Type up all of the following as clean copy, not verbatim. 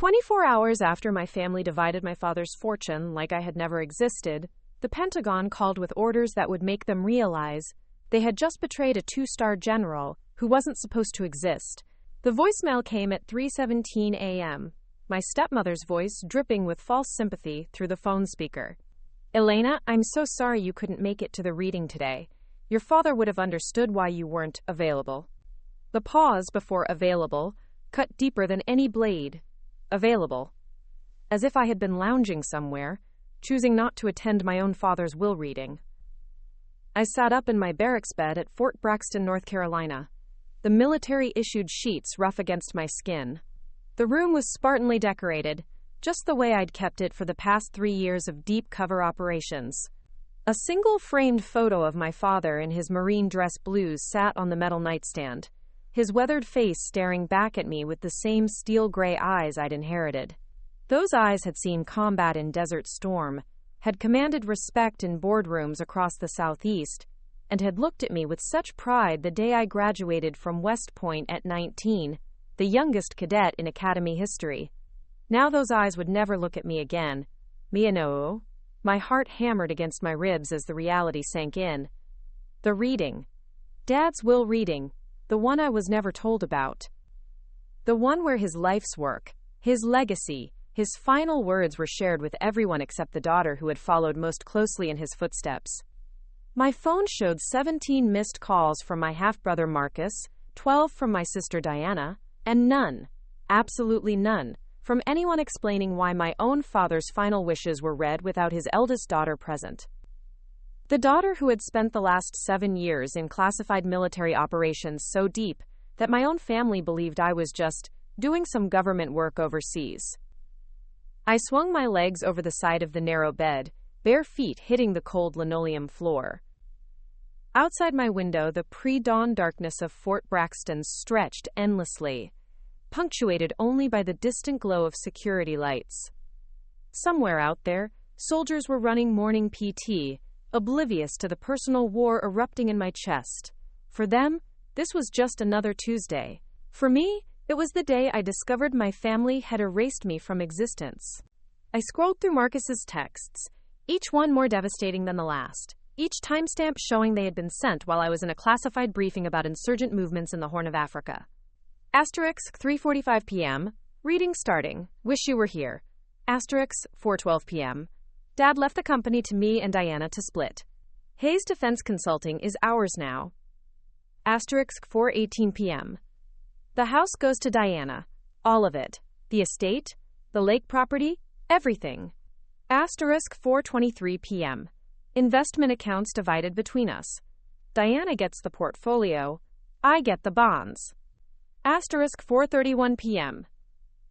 24 hours after my family divided my father's fortune like I had never existed, the Pentagon called with orders that would make them realize they had just betrayed a 2-star general who wasn't supposed to exist. The voicemail came at 3:17 a.m., my stepmother's voice dripping with false sympathy through the phone speaker. "Elena, I'm so sorry you couldn't make it to the reading today. Your father would have understood why you weren't available." The pause before available cut deeper than any blade. Available. As if I had been lounging somewhere, choosing not to attend my own father's will reading. I sat up in my barracks bed at Fort Braxton, North Carolina, the military-issued sheets rough against my skin. The room was spartanly decorated, just the way I'd kept it for the past 3 years of deep cover operations. A single framed photo of my father in his marine dress blues sat on the metal nightstand, his weathered face staring back at me with the same steel-gray eyes I'd inherited. Those eyes had seen combat in Desert Storm, had commanded respect in boardrooms across the Southeast, and had looked at me with such pride the day I graduated from West Point at 19, the youngest cadet in Academy history. Now those eyes would never look at me again. No. My heart hammered against my ribs as the reality sank in. The reading. Dad's will reading. The one I was never told about. The one where his life's work, his legacy, his final words were shared with everyone except the daughter who had followed most closely in his footsteps. My phone showed 17 missed calls from my half-brother Marcus, 12 from my sister Diana, and none, absolutely none, from anyone explaining why my own father's final wishes were read without his eldest daughter present. The daughter who had spent the last 7 years in classified military operations so deep that my own family believed I was just doing some government work overseas. I swung my legs over the side of the narrow bed, bare feet hitting the cold linoleum floor. Outside my window, the pre-dawn darkness of Fort Braxton stretched endlessly, punctuated only by the distant glow of security lights. Somewhere out there, soldiers were running morning PT, oblivious to the personal war erupting in my chest. For them, this was just another Tuesday. For me, it was the day I discovered my family had erased me from existence. I scrolled through Marcus's texts, each one more devastating than the last, each timestamp showing they had been sent while I was in a classified briefing about insurgent movements in the Horn of Africa. Asterisk 3:45 p.m. Reading starting. Wish you were here. Asterisk 4:12 p.m. Dad left the company to me and Diana to split. Hayes Defense Consulting is ours now. Asterisk 4:18 p.m. The house goes to Diana. All of it. The estate, the lake property, everything. Asterisk 4:23 p.m. Investment accounts divided between us. Diana gets the portfolio. I get the bonds. Asterisk 4:31 p.m.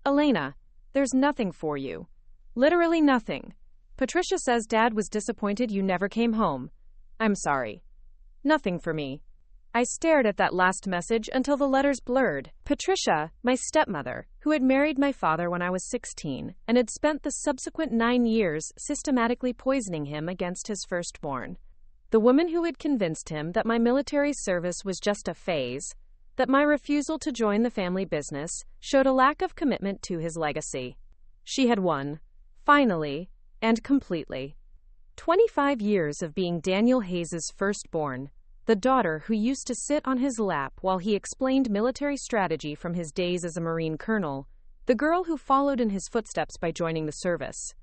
Elena, there's nothing for you. Literally nothing. Patricia says Dad was disappointed you never came home. I'm sorry. Nothing for me. I stared at that last message until the letters blurred. Patricia, my stepmother, who had married my father when I was 16 and had spent the subsequent 9 years systematically poisoning him against his firstborn. The woman who had convinced him that my military service was just a phase, that my refusal to join the family business showed a lack of commitment to his legacy. She had won, finally, and completely. 25 years of being Daniel Hayes's firstborn, the daughter who used to sit on his lap while he explained military strategy from his days as a Marine colonel, the girl who followed in his footsteps by joining the service.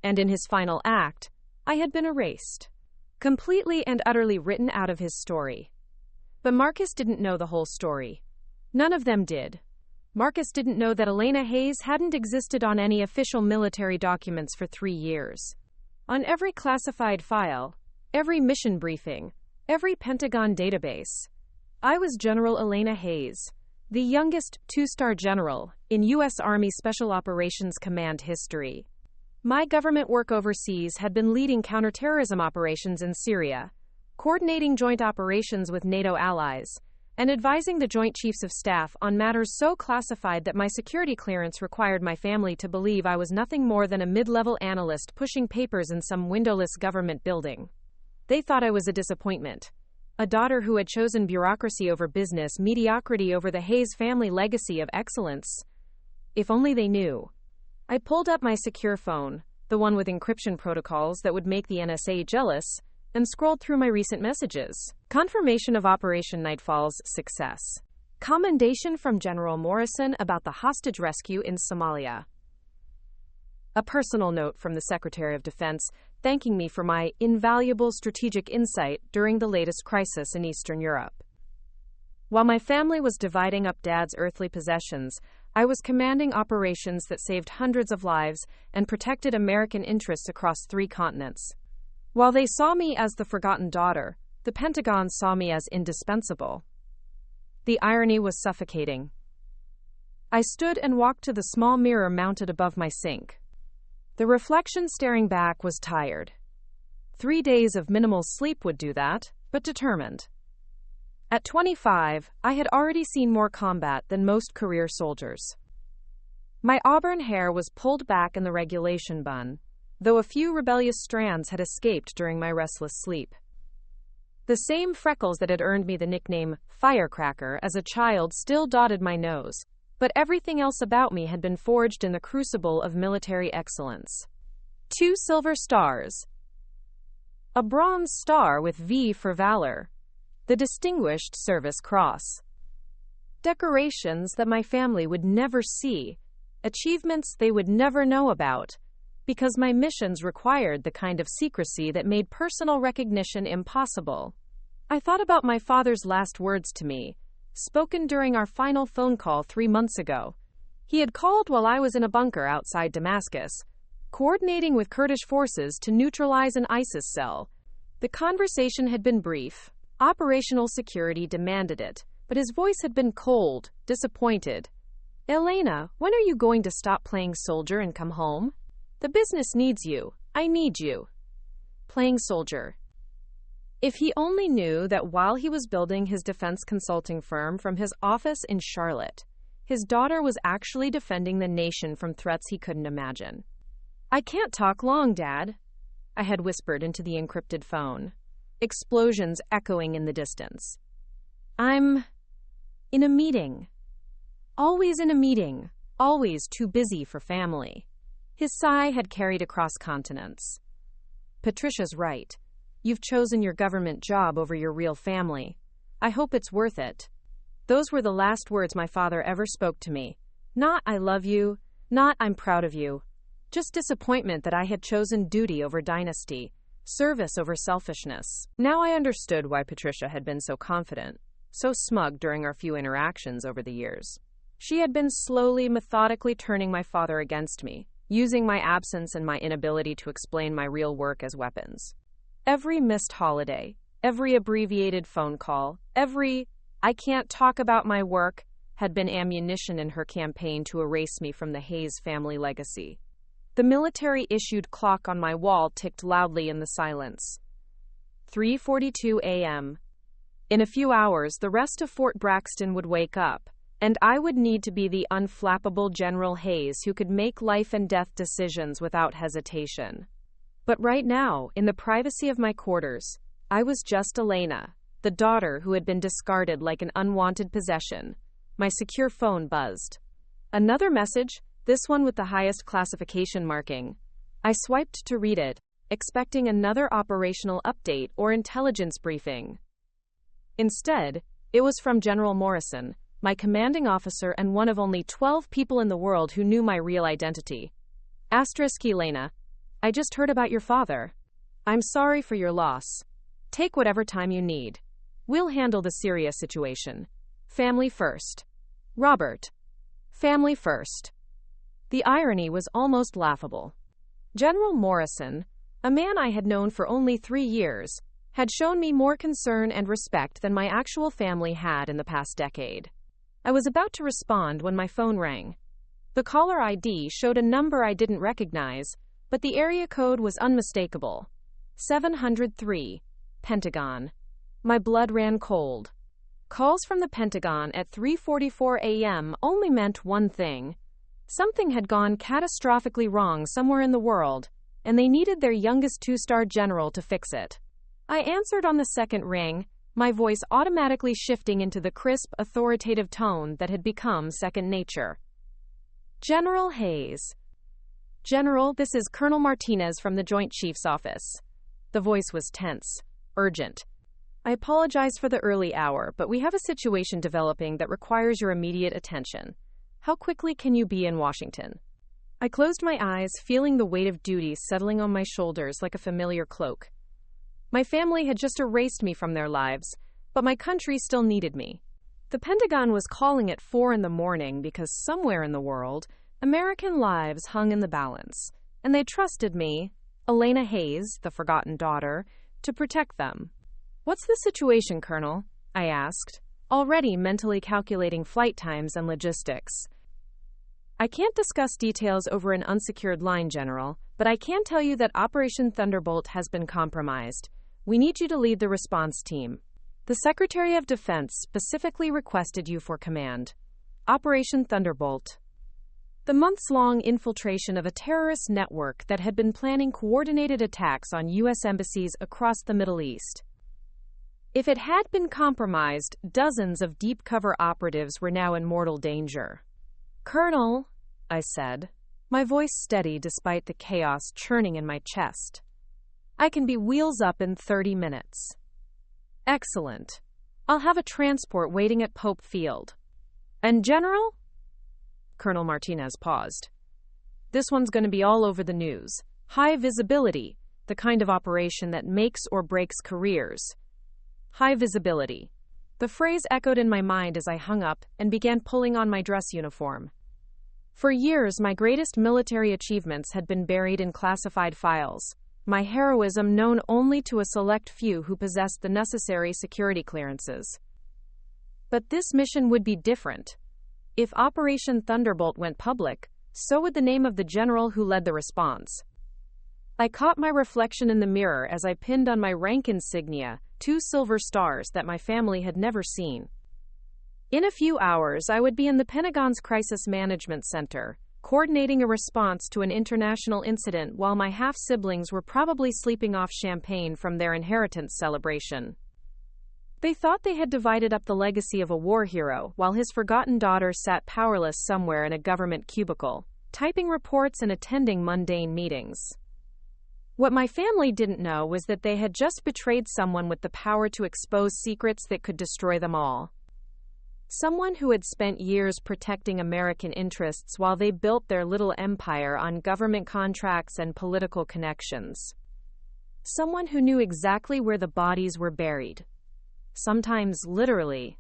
And in his final act, I had been erased, completely and utterly written out of his story. But Marcus didn't know the whole story. None of them did. Marcus didn't know that Elena Hayes hadn't existed on any official military documents for 3 years. On every classified file, every mission briefing, every Pentagon database, I was General Elena Hayes, the youngest 2-star general in U.S. Army Special Operations Command history. My government work overseas had been leading counterterrorism operations in Syria, coordinating joint operations with NATO allies, and advising the Joint Chiefs of Staff on matters so classified that my security clearance required my family to believe I was nothing more than a mid-level analyst pushing papers in some windowless government building. They thought I was a disappointment. A daughter who had chosen bureaucracy over business, mediocrity over the Hayes family legacy of excellence. If only they knew. I pulled up my secure phone, the one with encryption protocols that would make the NSA jealous, and scrolled through my recent messages. Confirmation of Operation Nightfall's success. Commendation from General Morrison about the hostage rescue in Somalia. A personal note from the Secretary of Defense thanking me for my invaluable strategic insight during the latest crisis in Eastern Europe. While my family was dividing up Dad's earthly possessions, I was commanding operations that saved hundreds of lives and protected American interests across 3 continents. While they saw me as the forgotten daughter, the Pentagon saw me as indispensable. The irony was suffocating. I stood and walked to the small mirror mounted above my sink. The reflection staring back was tired. 3 days of minimal sleep would do that, but determined. At 25, I had already seen more combat than most career soldiers. My auburn hair was pulled back in the regulation bun, though a few rebellious strands had escaped during my restless sleep. The same freckles that had earned me the nickname Firecracker as a child still dotted my nose, but everything else about me had been forged in the crucible of military excellence. 2 silver stars. A bronze star with V for valor. The Distinguished Service Cross. Decorations that my family would never see, achievements they would never know about, because my missions required the kind of secrecy that made personal recognition impossible. I thought about my father's last words to me, spoken during our final phone call 3 months ago. He had called while I was in a bunker outside Damascus, coordinating with Kurdish forces to neutralize an ISIS cell. The conversation had been brief. Operational security demanded it, but his voice had been cold, disappointed. "Elena, when are you going to stop playing soldier and come home? The business needs you. I need you." Playing soldier. If he only knew that while he was building his defense consulting firm from his office in Charlotte, his daughter was actually defending the nation from threats he couldn't imagine. "I can't talk long, Dad," I had whispered into the encrypted phone. Explosions echoing in the distance. "I'm in a meeting. Always in a meeting. Always too busy for family." His sigh had carried across continents. "Patricia's right. You've chosen your government job over your real family. I hope it's worth it." Those were the last words my father ever spoke to me. Not "I love you," not "I'm proud of you." Just disappointment that I had chosen duty over dynasty, service over selfishness. Now I understood why Patricia had been so confident, so smug during our few interactions over the years. She had been slowly, methodically turning my father against me, using my absence and my inability to explain my real work as weapons. Every missed holiday, every abbreviated phone call, every "I can't talk about my work" had been ammunition in her campaign to erase me from the Hayes family legacy. The military-issued clock on my wall ticked loudly in the silence. 3:42 a.m. In a few hours, the rest of Fort Braxton would wake up, and I would need to be the unflappable General Hayes who could make life-and-death decisions without hesitation. But right now, in the privacy of my quarters, I was just Elena, the daughter who had been discarded like an unwanted possession. My secure phone buzzed. Another message, this one with the highest classification marking. I swiped to read it, expecting another operational update or intelligence briefing. Instead, it was from General Morrison, my commanding officer and one of only 12 people in the world who knew my real identity. Elena, I just heard about your father. I'm sorry for your loss. Take whatever time you need. We'll handle the serious situation. Family first. Robert. Family first. The irony was almost laughable. General Morrison, a man I had known for only 3 years, had shown me more concern and respect than my actual family had in the past decade. I was about to respond when my phone rang. The caller ID showed a number I didn't recognize, but the area code was unmistakable. 703, Pentagon. My blood ran cold. Calls from the Pentagon at 3:44 a.m. only meant one thing. Something had gone catastrophically wrong somewhere in the world, and they needed their youngest 2-star general to fix it. I answered on the second ring, my voice automatically shifting into the crisp, authoritative tone that had become second nature. "General Hayes, General, this is Colonel Martinez from the Joint Chief's office. The voice was tense, urgent. I apologize for the early hour, but we have a situation developing that requires your immediate attention. How quickly can you be in Washington? I closed my eyes, feeling the weight of duty settling on my shoulders like a familiar cloak. My family had just erased me from their lives, but my country still needed me. The Pentagon was calling at 4 a.m. because somewhere in the world, American lives hung in the balance, and they trusted me, Elena Hayes, the forgotten daughter, to protect them. What's the situation, Colonel? I asked, already mentally calculating flight times and logistics. I can't discuss details over an unsecured line, General, but I can tell you that Operation Thunderbolt has been compromised. We need you to lead the response team. The Secretary of Defense specifically requested you for command. Operation Thunderbolt. The months-long infiltration of a terrorist network that had been planning coordinated attacks on U.S. embassies across the Middle East. If it had been compromised, dozens of deep-cover operatives were now in mortal danger. Colonel, I said, my voice steady despite the chaos churning in my chest. I can be wheels up in 30 minutes. Excellent. I'll have a transport waiting at Pope Field. And General? Colonel Martinez paused. This one's going to be all over the news. High visibility, the kind of operation that makes or breaks careers. High visibility. The phrase echoed in my mind as I hung up and began pulling on my dress uniform. For years, my greatest military achievements had been buried in classified files, my heroism known only to a select few who possessed the necessary security clearances. But this mission would be different. If Operation Thunderbolt went public, so would the name of the general who led the response. I caught my reflection in the mirror as I pinned on my rank insignia, 2 silver stars that my family had never seen. In a few hours, I would be in the Pentagon's Crisis Management Center, coordinating a response to an international incident while my half-siblings were probably sleeping off champagne from their inheritance celebration. They thought they had divided up the legacy of a war hero, while his forgotten daughter sat powerless somewhere in a government cubicle, typing reports and attending mundane meetings. What my family didn't know was that they had just betrayed someone with the power to expose secrets that could destroy them all. Someone who had spent years protecting American interests while they built their little empire on government contracts and political connections. Someone who knew exactly where the bodies were buried. Sometimes literally.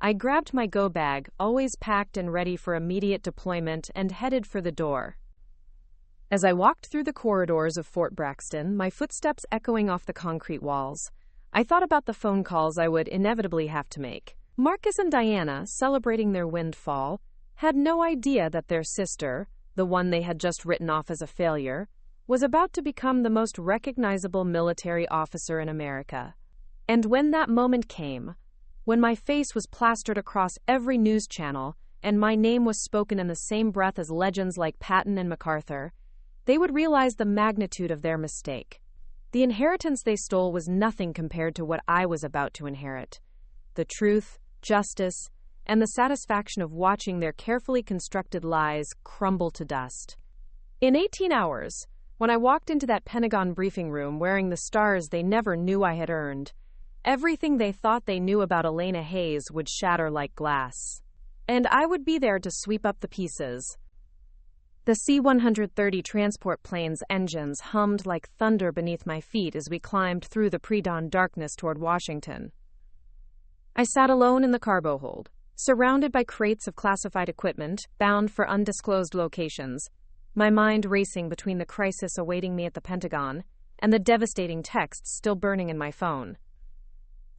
I grabbed my go bag, always packed and ready for immediate deployment, and headed for the door. As I walked through the corridors of Fort Braxton, my footsteps echoing off the concrete walls, I thought about the phone calls I would inevitably have to make. Marcus and Diana, celebrating their windfall, had no idea that their sister, the one they had just written off as a failure, was about to become the most recognizable military officer in America. And when that moment came, when my face was plastered across every news channel and my name was spoken in the same breath as legends like Patton and MacArthur, they would realize the magnitude of their mistake. The inheritance they stole was nothing compared to what I was about to inherit. The truth, justice, and the satisfaction of watching their carefully constructed lies crumble to dust. In 18 hours, when I walked into that Pentagon briefing room wearing the stars they never knew I had earned, everything they thought they knew about Elena Hayes would shatter like glass. And I would be there to sweep up the pieces. The C-130 transport plane's engines hummed like thunder beneath my feet as we climbed through the pre-dawn darkness toward Washington. I sat alone in the cargo hold, surrounded by crates of classified equipment, bound for undisclosed locations, my mind racing between the crisis awaiting me at the Pentagon and the devastating texts still burning in my phone.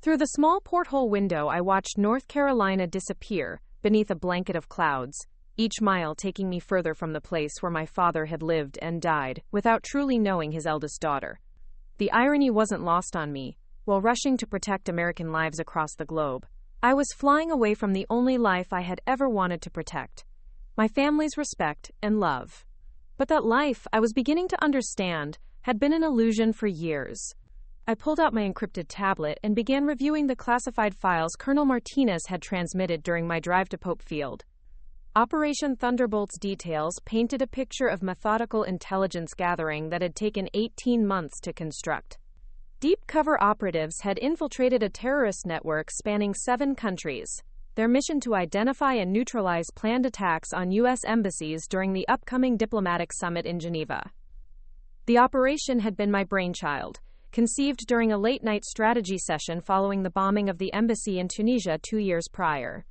Through the small porthole window, I watched North Carolina disappear beneath a blanket of clouds, each mile taking me further from the place where my father had lived and died without truly knowing his eldest daughter. The irony wasn't lost on me. While rushing to protect American lives across the globe, I was flying away from the only life I had ever wanted to protect, my family's respect and love. But that life, I was beginning to understand, had been an illusion for years. I pulled out my encrypted tablet and began reviewing the classified files Colonel Martinez had transmitted during my drive to Pope Field. Operation Thunderbolt's details painted a picture of methodical intelligence gathering that had taken 18 months to construct. Deep cover operatives had infiltrated a terrorist network spanning 7 countries, their mission to identify and neutralize planned attacks on U.S. embassies during the upcoming diplomatic summit in Geneva. The operation had been my brainchild, conceived during a late-night strategy session following the bombing of the embassy in Tunisia 2 years prior.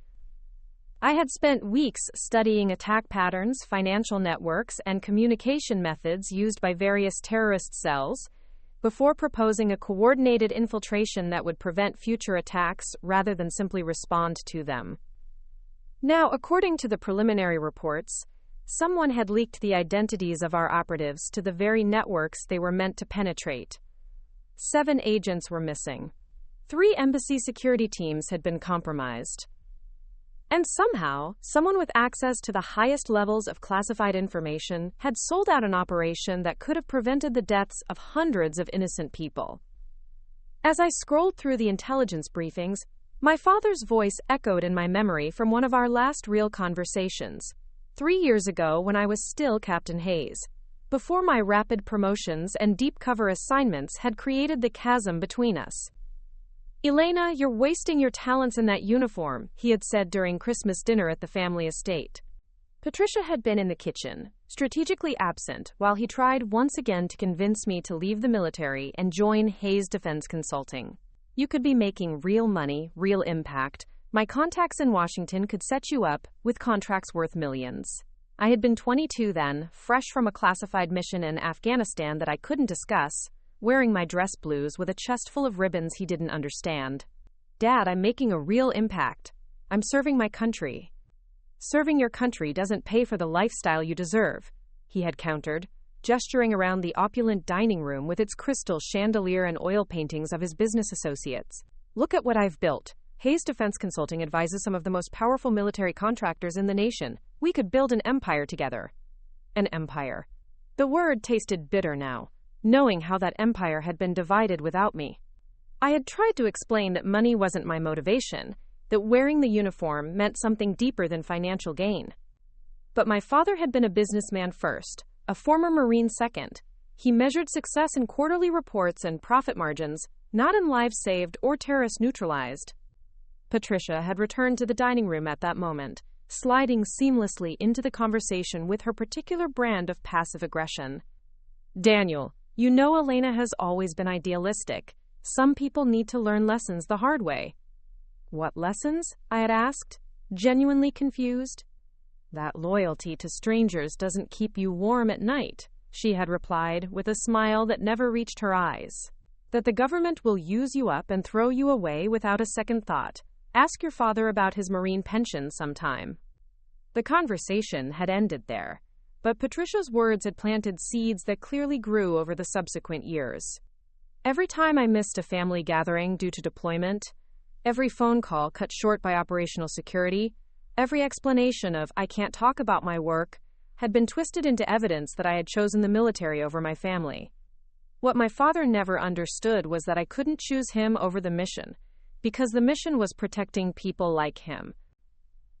I had spent weeks studying attack patterns, financial networks, and communication methods used by various terrorist cells before proposing a coordinated infiltration that would prevent future attacks rather than simply respond to them. Now, according to the preliminary reports, someone had leaked the identities of our operatives to the very networks they were meant to penetrate. 7 agents were missing. 3 embassy security teams had been compromised. And somehow, someone with access to the highest levels of classified information had sold out an operation that could have prevented the deaths of hundreds of innocent people. As I scrolled through the intelligence briefings, my father's voice echoed in my memory from one of our last real conversations, 3 years ago when I was still Captain Hayes, before my rapid promotions and deep cover assignments had created the chasm between us. "Elena, you're wasting your talents in that uniform," he had said during Christmas dinner at the family estate. Patricia had been in the kitchen, strategically absent, while he tried once again to convince me to leave the military and join Hayes Defense Consulting. "You could be making real money, real impact. My contacts in Washington could set you up with contracts worth millions." I had been 22 then, fresh from a classified mission in Afghanistan that I couldn't discuss, wearing my dress blues with a chest full of ribbons he didn't understand. "Dad, I'm making a real impact. I'm serving my country." "Serving your country doesn't pay for the lifestyle you deserve," he had countered, gesturing around the opulent dining room with its crystal chandelier and oil paintings of his business associates. "Look at what I've built. Hayes Defense Consulting advises some of the most powerful military contractors in the nation. We could build an empire together." An empire. The word tasted bitter now, knowing how that empire had been divided without me. I had tried to explain that money wasn't my motivation, that wearing the uniform meant something deeper than financial gain. But my father had been a businessman first, a former Marine second. He measured success in quarterly reports and profit margins, not in lives saved or terrorists neutralized. Patricia had returned to the dining room at that moment, sliding seamlessly into the conversation with her particular brand of passive aggression. "Daniel, you know Elena has always been idealistic. Some people need to learn lessons the hard way." "What lessons?" I had asked, genuinely confused. "That loyalty to strangers doesn't keep you warm at night," she had replied with a smile that never reached her eyes. "That the government will use you up and throw you away without a second thought. Ask your father about his Marine pension sometime." The conversation had ended there, but Patricia's words had planted seeds that clearly grew over the subsequent years. Every time I missed a family gathering due to deployment, every phone call cut short by operational security, every explanation of "I can't talk about my work" had been twisted into evidence that I had chosen the military over my family. What my father never understood was that I couldn't choose him over the mission, because the mission was protecting people like him.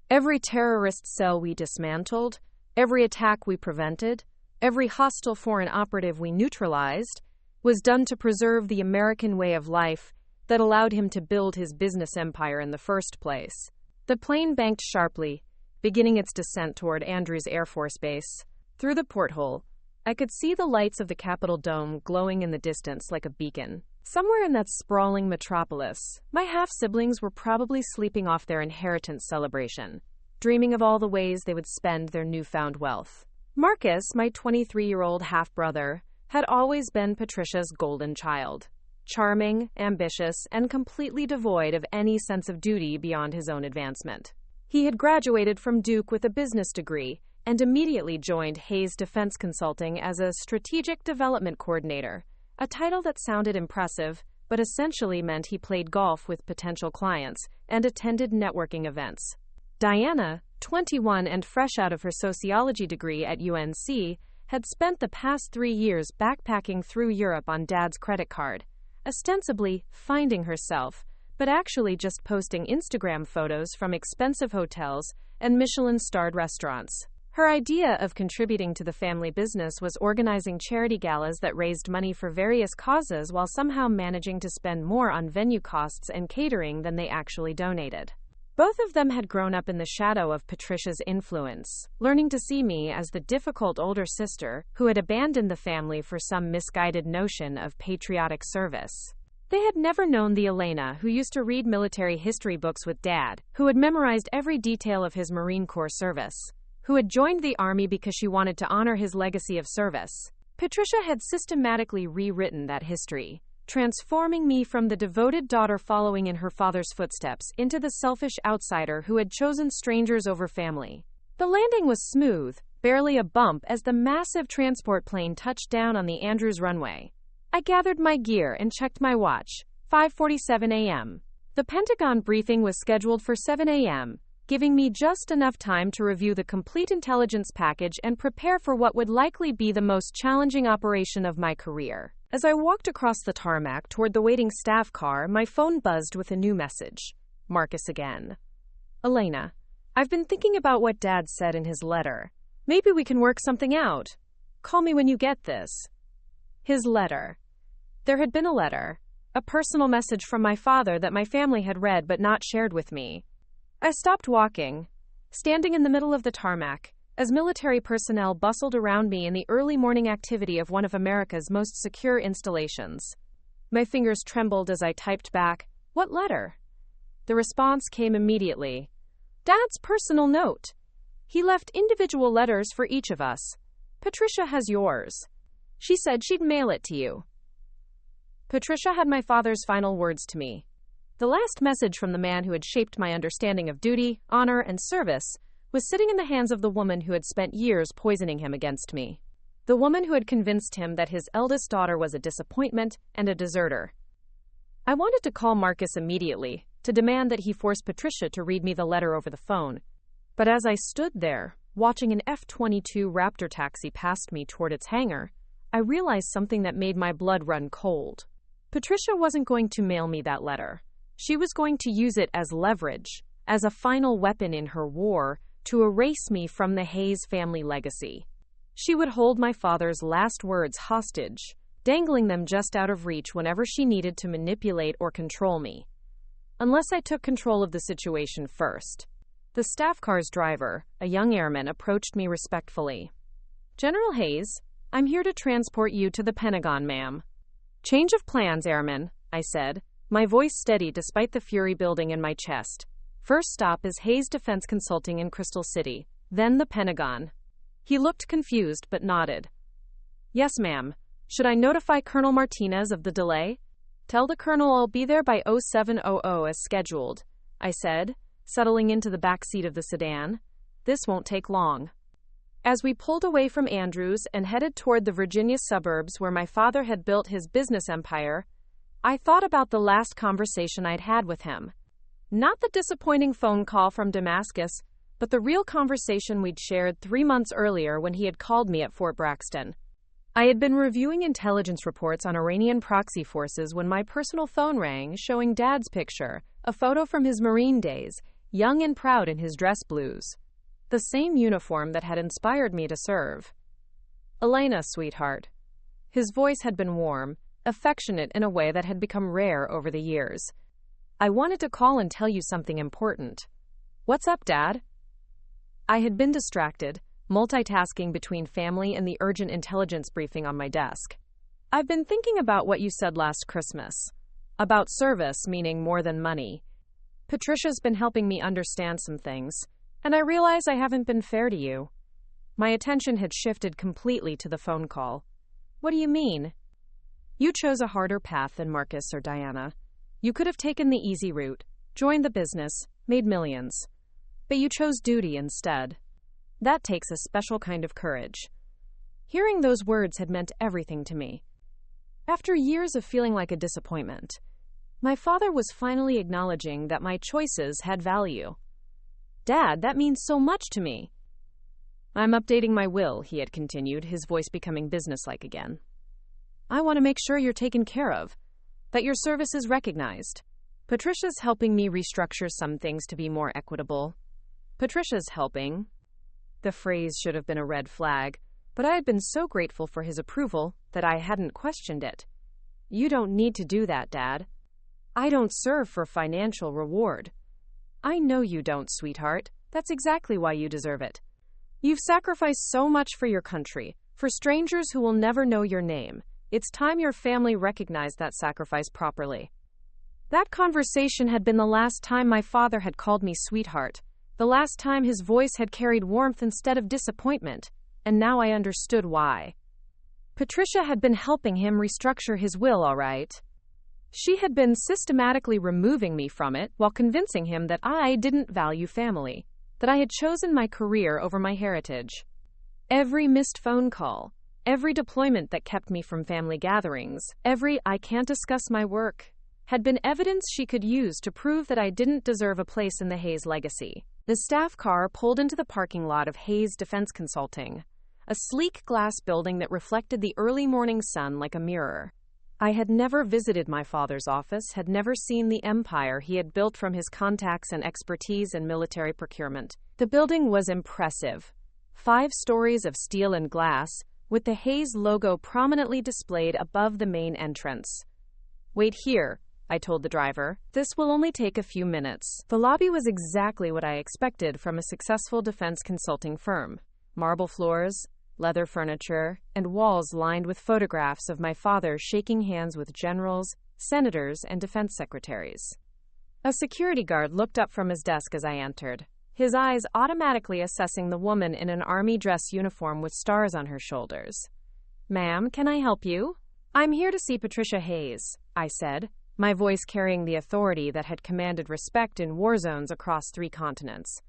Every terrorist cell we dismantled, every attack we prevented, every hostile foreign operative we neutralized, was done to preserve the American way of life that allowed him to build his business empire in the first place. The plane banked sharply, beginning its descent toward Andrews Air Force Base. Through the porthole, I could see the lights of the Capitol Dome glowing in the distance like a beacon. Somewhere in that sprawling metropolis, my half-siblings were probably sleeping off their inheritance celebration, dreaming of all the ways they would spend their newfound wealth. Marcus, my 23-year-old half-brother, had always been Patricia's golden child. Charming, ambitious, and completely devoid of any sense of duty beyond his own advancement. He had graduated from Duke with a business degree and immediately joined Hayes Defense Consulting as a strategic development coordinator, a title that sounded impressive, but essentially meant he played golf with potential clients and attended networking events. Diana, 21 and fresh out of her sociology degree at UNC, had spent the past 3 years backpacking through Europe on Dad's credit card, ostensibly finding herself, but actually just posting Instagram photos from expensive hotels and Michelin-starred restaurants. Her idea of contributing to the family business was organizing charity galas that raised money for various causes while somehow managing to spend more on venue costs and catering than they actually donated. Both of them had grown up in the shadow of Patricia's influence, learning to see me as the difficult older sister who had abandoned the family for some misguided notion of patriotic service. They had never known the Elena who used to read military history books with Dad, who had memorized every detail of his Marine Corps service, who had joined the Army because she wanted to honor his legacy of service. Patricia had systematically rewritten that history, transforming me from the devoted daughter following in her father's footsteps into the selfish outsider who had chosen strangers over family. The landing was smooth, barely a bump as the massive transport plane touched down on the Andrews runway. I gathered my gear and checked my watch. 5:47 a.m. The Pentagon briefing was scheduled for 7 a.m., giving me just enough time to review the complete intelligence package and prepare for what would likely be the most challenging operation of my career. As I walked across the tarmac toward the waiting staff car, my phone buzzed with a new message. Marcus again. Elena, I've been thinking about what Dad said in his letter. Maybe we can work something out. Call me when you get this. His letter. There had been a letter, a personal message from my father that my family had read but not shared with me. I stopped walking, standing in the middle of the tarmac, as military personnel bustled around me in the early morning activity of one of America's most secure installations. My fingers trembled as I typed back, "What letter?" The response came immediately. Dad's personal note. He left individual letters for each of us. Patricia has yours. She said she'd mail it to you. Patricia had my father's final words to me. The last message from the man who had shaped my understanding of duty, honor, and service was sitting in the hands of the woman who had spent years poisoning him against me. The woman who had convinced him that his eldest daughter was a disappointment and a deserter. I wanted to call Marcus immediately, to demand that he force Patricia to read me the letter over the phone. But as I stood there, watching an F-22 Raptor taxi past me toward its hangar, I realized something that made my blood run cold. Patricia wasn't going to mail me that letter. She was going to use it as leverage, as a final weapon in her war, to erase me from the Hayes family legacy. She would hold my father's last words hostage, dangling them just out of reach whenever she needed to manipulate or control me. Unless I took control of the situation first. The staff car's driver, a young airman, approached me respectfully. "General Hayes, I'm here to transport you to the Pentagon, ma'am." "Change of plans, airman," I said, my voice steady despite the fury building in my chest. "First stop is Hayes Defense Consulting in Crystal City, then the Pentagon." He looked confused but nodded. "Yes, ma'am. Should I notify Colonel Martinez of the delay?" "Tell the Colonel I'll be there by 0700 as scheduled," I said, settling into the back seat of the sedan. "This won't take long." As we pulled away from Andrews and headed toward the Virginia suburbs where my father had built his business empire, I thought about the last conversation I'd had with him. Not the disappointing phone call from Damascus, but the real conversation we'd shared 3 months earlier when he had called me at Fort Braxton. I had been reviewing intelligence reports on Iranian proxy forces when my personal phone rang, showing Dad's picture, a photo from his Marine days, young and proud in his dress blues. The same uniform that had inspired me to serve. "Elena, sweetheart." His voice had been warm, affectionate in a way that had become rare over the years. "I wanted to call and tell you something important." "What's up, Dad?" I had been distracted, multitasking between family and the urgent intelligence briefing on my desk. "I've been thinking about what you said last Christmas. About service meaning more than money. Patricia's been helping me understand some things, and I realize I haven't been fair to you." My attention had shifted completely to the phone call. "What do you mean?" "You chose a harder path than Marcus or Diana. You could have taken the easy route, joined the business, made millions. But you chose duty instead. That takes a special kind of courage." Hearing those words had meant everything to me. After years of feeling like a disappointment, my father was finally acknowledging that my choices had value. "Dad, that means so much to me." "I'm updating my will," he had continued, his voice becoming businesslike again. "I want to make sure you're taken care of, that your service is recognized. Patricia's helping me restructure some things to be more equitable. Patricia's helping. The phrase should have been a red flag, but I had been so grateful for his approval that I hadn't questioned it. You don't need to do that, Dad. I don't serve for financial reward. I know you don't, sweetheart. That's exactly why you deserve it. You've sacrificed so much for your country, for strangers who will never know your name. It's time your family recognized that sacrifice properly. That conversation had been the last time my father had called me sweetheart, the last time his voice had carried warmth instead of disappointment, and now I understood why. Patricia had been helping him restructure his will, all right. She had been systematically removing me from it while convincing him that I didn't value family, that I had chosen my career over my heritage. Every missed phone call, every deployment that kept me from family gatherings, every "I can't discuss my work," had been evidence she could use to prove that I didn't deserve a place in the Hayes legacy. The staff car pulled into the parking lot of Hayes Defense Consulting, a sleek glass building that reflected the early morning sun like a mirror. I had never visited my father's office, had never seen the empire he had built from his contacts and expertise in military procurement. The building was impressive. 5 stories of steel and glass, with the Hayes logo prominently displayed above the main entrance. "Wait here," I told the driver. "This will only take a few minutes." The lobby was exactly what I expected from a successful defense consulting firm. Marble floors, leather furniture, and walls lined with photographs of my father shaking hands with generals, senators, and defense secretaries. A security guard looked up from his desk as I entered, his eyes automatically assessing the woman in an army dress uniform with stars on her shoulders. "Ma'am, can I help you?" "I'm here to see Patricia Hayes," I said, my voice carrying the authority that had commanded respect in war zones across 3 continents.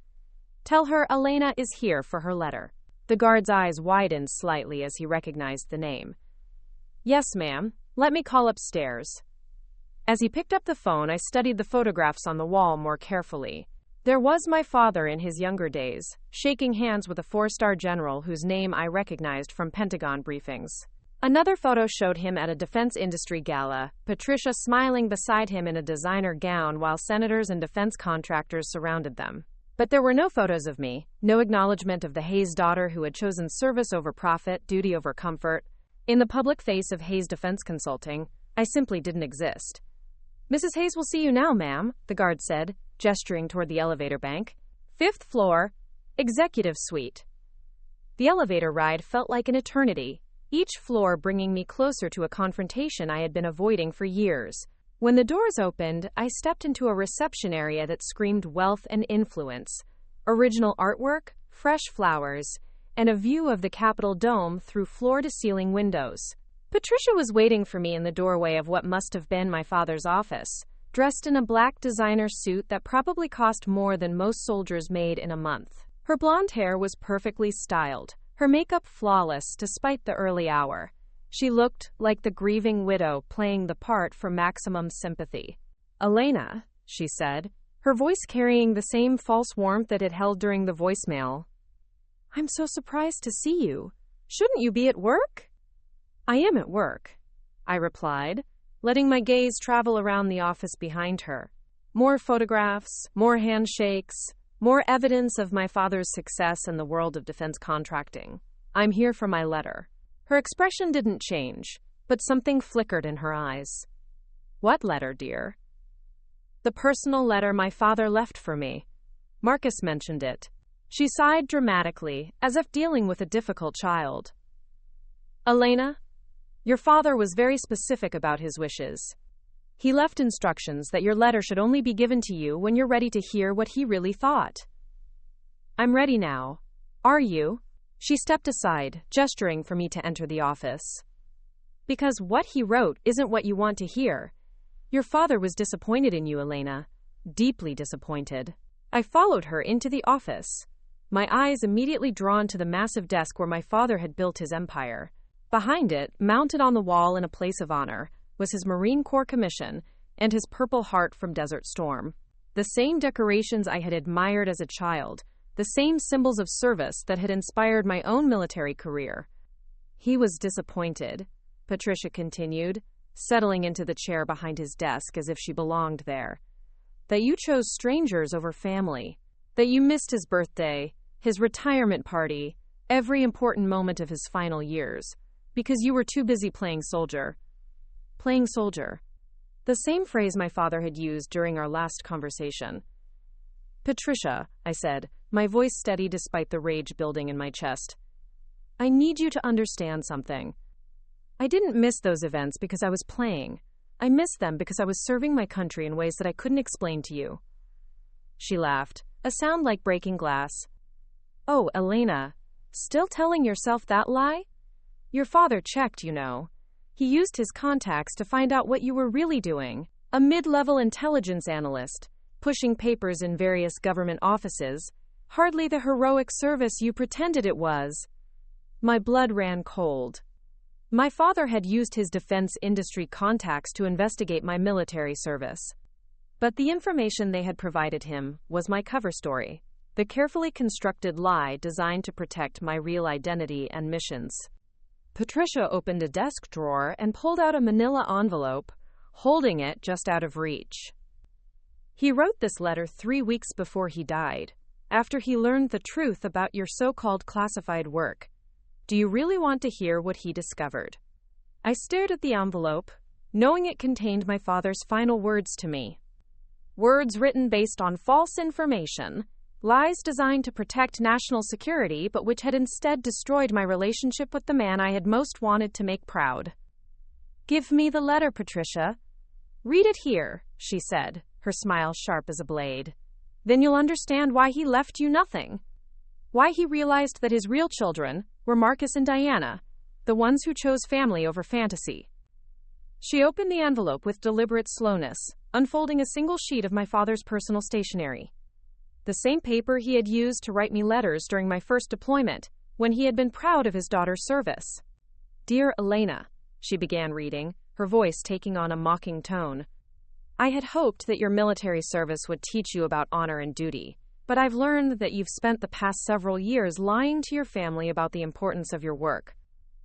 "Tell her Elena is here for her letter." The guard's eyes widened slightly as he recognized the name. "Yes, ma'am. Let me call upstairs." As he picked up the phone, I studied the photographs on the wall more carefully. There was my father in his younger days, shaking hands with a 4-star general whose name I recognized from Pentagon briefings. Another photo showed him at a defense industry gala, Patricia smiling beside him in a designer gown while senators and defense contractors surrounded them. But there were no photos of me, no acknowledgement of the Hayes daughter who had chosen service over profit, duty over comfort. In the public face of Hayes Defense Consulting, I simply didn't exist. "Mrs. Hayes will see you now, ma'am," the guard said, gesturing toward the elevator bank. "5th floor, executive suite." The elevator ride felt like an eternity, each floor bringing me closer to a confrontation I had been avoiding for years. When the doors opened, I stepped into a reception area that screamed wealth and influence. Original artwork, fresh flowers, and a view of the Capitol dome through floor-to-ceiling windows. Patricia was waiting for me in the doorway of what must have been my father's office, dressed in a black designer suit that probably cost more than most soldiers made in a month. Her blonde hair was perfectly styled, her makeup flawless despite the early hour. She looked like the grieving widow playing the part for maximum sympathy. "Elena," she said, her voice carrying the same false warmth that it held during the voicemail. "I'm so surprised to see you. Shouldn't you be at work?" "I am at work," I replied, letting my gaze travel around the office behind her. More photographs, more handshakes, more evidence of my father's success in the world of defense contracting. "I'm here for my letter." Her expression didn't change, but something flickered in her eyes. "What letter, dear?" "The personal letter my father left for me. Marcus mentioned it." She sighed dramatically, as if dealing with a difficult child. "Elena, your father was very specific about his wishes. He left instructions that your letter should only be given to you when you're ready to hear what he really thought." "I'm ready now. Are you?" She stepped aside, gesturing for me to enter the office. "Because what he wrote isn't what you want to hear. Your father was disappointed in you, Elena. Deeply disappointed." I followed her into the office, my eyes immediately drawn to the massive desk where my father had built his empire. Behind it, mounted on the wall in a place of honor, was his Marine Corps commission and his Purple Heart from Desert Storm. The same decorations I had admired as a child, the same symbols of service that had inspired my own military career. "He was disappointed," Patricia continued, settling into the chair behind his desk as if she belonged there, "that you chose strangers over family. That you missed his birthday, his retirement party, every important moment of his final years, because you were too busy playing soldier. Playing soldier. The same phrase my father had used during our last conversation. Patricia, I said, my voice steady despite the rage building in my chest. I need you to understand something. I didn't miss those events because I was playing. I missed them because I was serving my country in ways that I couldn't explain to you. She laughed, a sound like breaking glass. Oh, Elena, still telling yourself that lie? Your father checked, you know. He used his contacts to find out what you were really doing. A mid-level intelligence analyst, pushing papers in various government offices. Hardly the heroic service you pretended it was. My blood ran cold. My father had used his defense industry contacts to investigate my military service. But the information they had provided him was my cover story, the carefully constructed lie designed to protect my real identity and missions. Patricia opened a desk drawer and pulled out a manila envelope, holding it just out of reach. He wrote this letter 3 weeks before he died, after he learned the truth about your so-called classified work. Do you really want to hear what he discovered? I stared at the envelope, knowing it contained my father's final words to me. Words written based on false information, lies designed to protect national security, but which had instead destroyed my relationship with the man I had most wanted to make proud. Give me the letter, Patricia. Read it here, she said, her smile sharp as a blade. Then you'll understand why he left you nothing. Why he realized that his real children were Marcus and Diana, the ones who chose family over fantasy. She opened the envelope with deliberate slowness, unfolding a single sheet of my father's personal stationery. The same paper he had used to write me letters during my first deployment, when he had been proud of his daughter's service. Dear Elena, she began reading, her voice taking on a mocking tone. I had hoped that your military service would teach you about honor and duty, but I've learned that you've spent the past several years lying to your family about the importance of your work.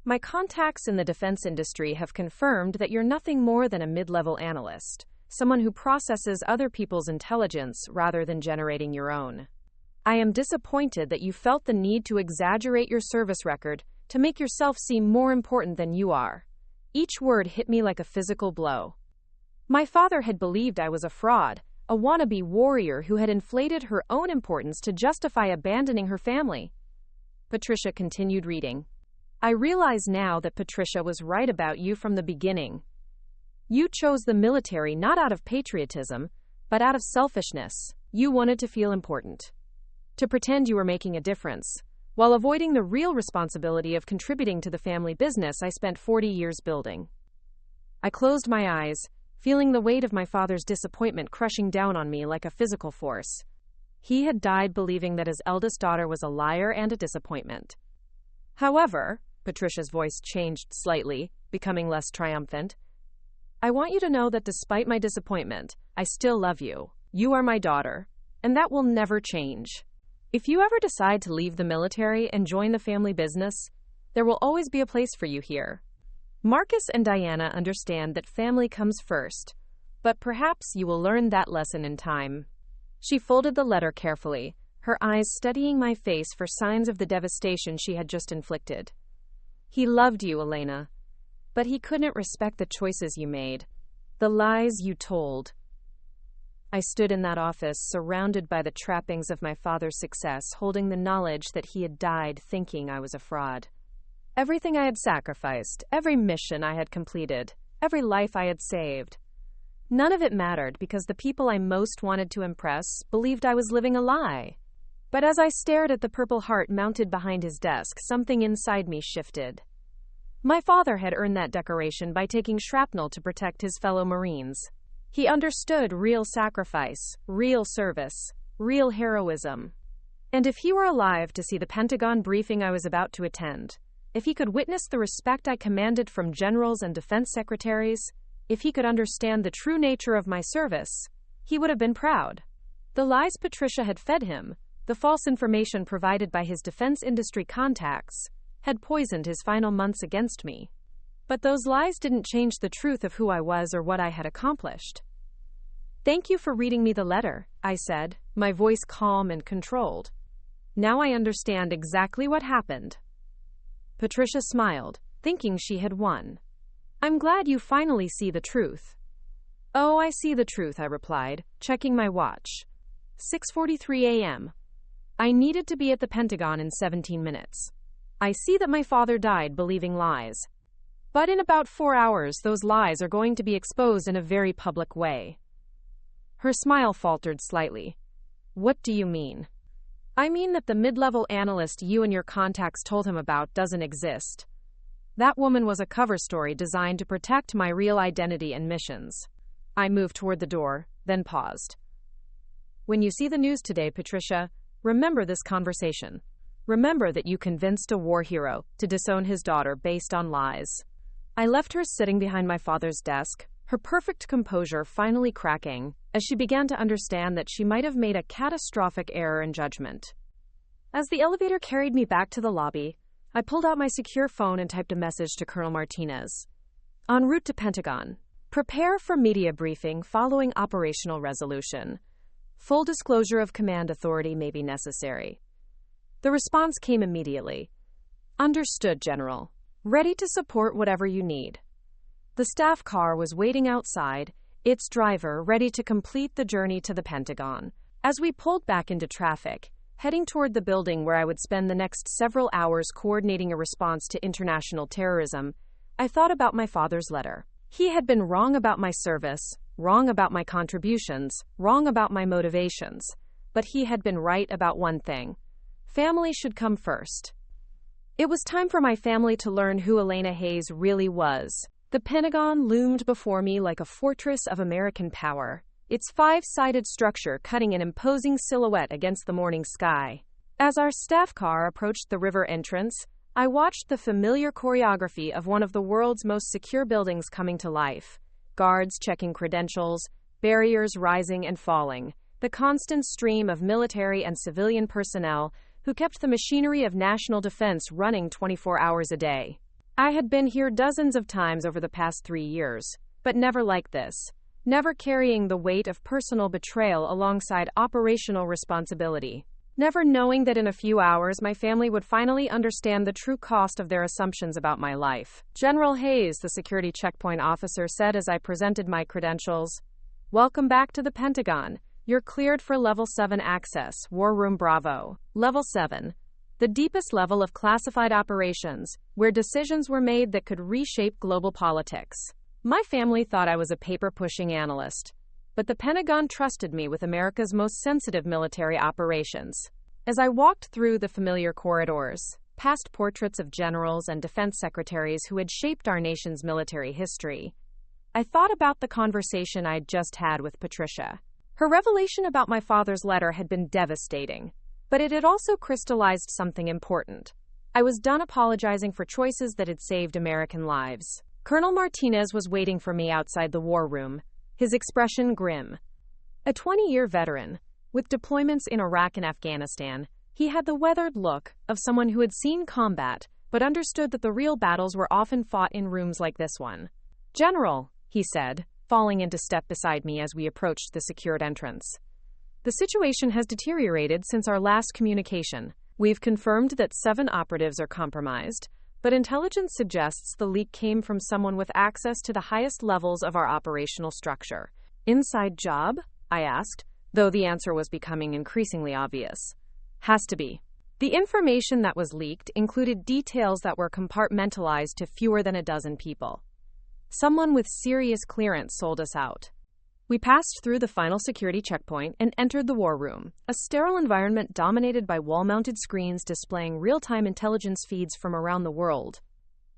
My contacts in the defense industry have confirmed that you're nothing more than a mid-level analyst, someone who processes other people's intelligence rather than generating your own. I am disappointed that you felt the need to exaggerate your service record to make yourself seem more important than you are. Each word hit me like a physical blow. My father had believed I was a fraud, a wannabe warrior who had inflated her own importance to justify abandoning her family. Patricia continued reading. I realize now that Patricia was right about you from the beginning. You chose the military not out of patriotism, but out of selfishness. You wanted to feel important, to pretend you were making a difference, while avoiding the real responsibility of contributing to the family business I spent 40 years building. I closed my eyes, feeling the weight of my father's disappointment crushing down on me like a physical force. He had died believing that his eldest daughter was a liar and a disappointment. However, Patricia's voice changed slightly, becoming less triumphant. I want you to know that despite my disappointment, I still love you. You are my daughter, and that will never change. If you ever decide to leave the military and join the family business, there will always be a place for you here. Marcus and Diana understand that family comes first, but perhaps you will learn that lesson in time. She folded the letter carefully, her eyes studying my face for signs of the devastation she had just inflicted. He loved you, Elena, but he couldn't respect the choices you made, the lies you told. I stood in that office, surrounded by the trappings of my father's success, holding the knowledge that he had died thinking I was a fraud. Everything I had sacrificed, every mission I had completed, every life I had saved. None of it mattered because the people I most wanted to impress believed I was living a lie. But as I stared at the Purple Heart mounted behind his desk, something inside me shifted. My father had earned that decoration by taking shrapnel to protect his fellow Marines. He understood real sacrifice, real service, real heroism. And if he were alive to see the Pentagon briefing I was about to attend, if he could witness the respect I commanded from generals and defense secretaries, if he could understand the true nature of my service, he would have been proud. The lies Patricia had fed him, the false information provided by his defense industry contacts, had poisoned his final months against me. But those lies didn't change the truth of who I was or what I had accomplished. Thank you for reading me the letter, I said, my voice calm and controlled. Now I understand exactly what happened. Patricia smiled, thinking she had won. I'm glad you finally see the truth. Oh, I see the truth, I replied, checking my watch. 6:43 a.m. I needed to be at the Pentagon in 17 minutes. I see that my father died believing lies. But in about 4 hours, those lies are going to be exposed in a very public way. Her smile faltered slightly. What do you mean? I mean that the mid-level analyst you and your contacts told him about doesn't exist. That woman was a cover story designed to protect my real identity and missions. I moved toward the door, then paused. When you see the news today, Patricia, remember this conversation. Remember that you convinced a war hero to disown his daughter based on lies. I left her sitting behind my father's desk, her perfect composure finally cracking, as she began to understand that she might have made a catastrophic error in judgment. As the elevator carried me back to the lobby, I pulled out my secure phone and typed a message to Colonel Martinez. En route to Pentagon. Prepare for media briefing following operational resolution. Full disclosure of command authority may be necessary. The response came immediately. Understood, General. Ready to support whatever you need. The staff car was waiting outside, its driver ready to complete the journey to the Pentagon. As we pulled back into traffic, heading toward the building where I would spend the next several hours coordinating a response to international terrorism, I thought about my father's letter. He had been wrong about my service, wrong about my contributions, wrong about my motivations, but he had been right about one thing. Family should come first. It was time for my family to learn who Elena Hayes really was. The Pentagon loomed before me like a fortress of American power, its five-sided structure cutting an imposing silhouette against the morning sky. As our staff car approached the river entrance, I watched the familiar choreography of one of the world's most secure buildings coming to life. Guards checking credentials, barriers rising and falling, the constant stream of military and civilian personnel who kept the machinery of national defense running 24 hours a day. I had been here dozens of times over the past 3 years, but never like this. Never carrying the weight of personal betrayal alongside operational responsibility. Never knowing that in a few hours my family would finally understand the true cost of their assumptions about my life. General Hayes, the security checkpoint officer, said as I presented my credentials, "Welcome back to the Pentagon. You're cleared for Level 7 access, War Room Bravo. Level 7. The deepest level of classified operations, where decisions were made that could reshape global politics." My family thought I was a paper-pushing analyst, but the Pentagon trusted me with America's most sensitive military operations. As I walked through the familiar corridors, past portraits of generals and defense secretaries who had shaped our nation's military history, I thought about the conversation I'd just had with Patricia. Her revelation about my father's letter had been devastating, but it had also crystallized something important. I was done apologizing for choices that had saved American lives. Colonel Martinez was waiting for me outside the war room, his expression grim. A 20-year veteran, with deployments in Iraq and Afghanistan, he had the weathered look of someone who had seen combat, but understood that the real battles were often fought in rooms like this one. "General," he said, falling into step beside me as we approached the secured entrance. "The situation has deteriorated since our last communication. We've confirmed that 7 operatives are compromised, but intelligence suggests the leak came from someone with access to the highest levels of our operational structure." "Inside job?" I asked, though the answer was becoming increasingly obvious. "Has to be." The information that was leaked included details that were compartmentalized to fewer than a dozen people. Someone with serious clearance sold us out. We passed through the final security checkpoint and entered the war room, a sterile environment dominated by wall-mounted screens displaying real-time intelligence feeds from around the world.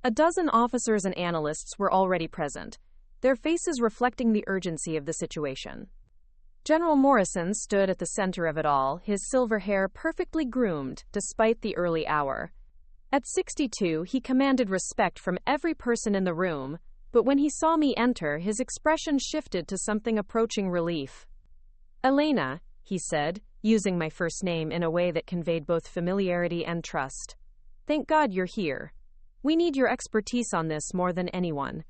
A dozen officers and analysts were already present, their faces reflecting the urgency of the situation. General Morrison stood at the center of it all, his silver hair perfectly groomed despite the early hour. At 62, he commanded respect from every person in the room, but when he saw me enter, his expression shifted to something approaching relief. "Elena," he said, using my first name in a way that conveyed both familiarity and trust. "Thank God you're here. We need your expertise on this more than anyone."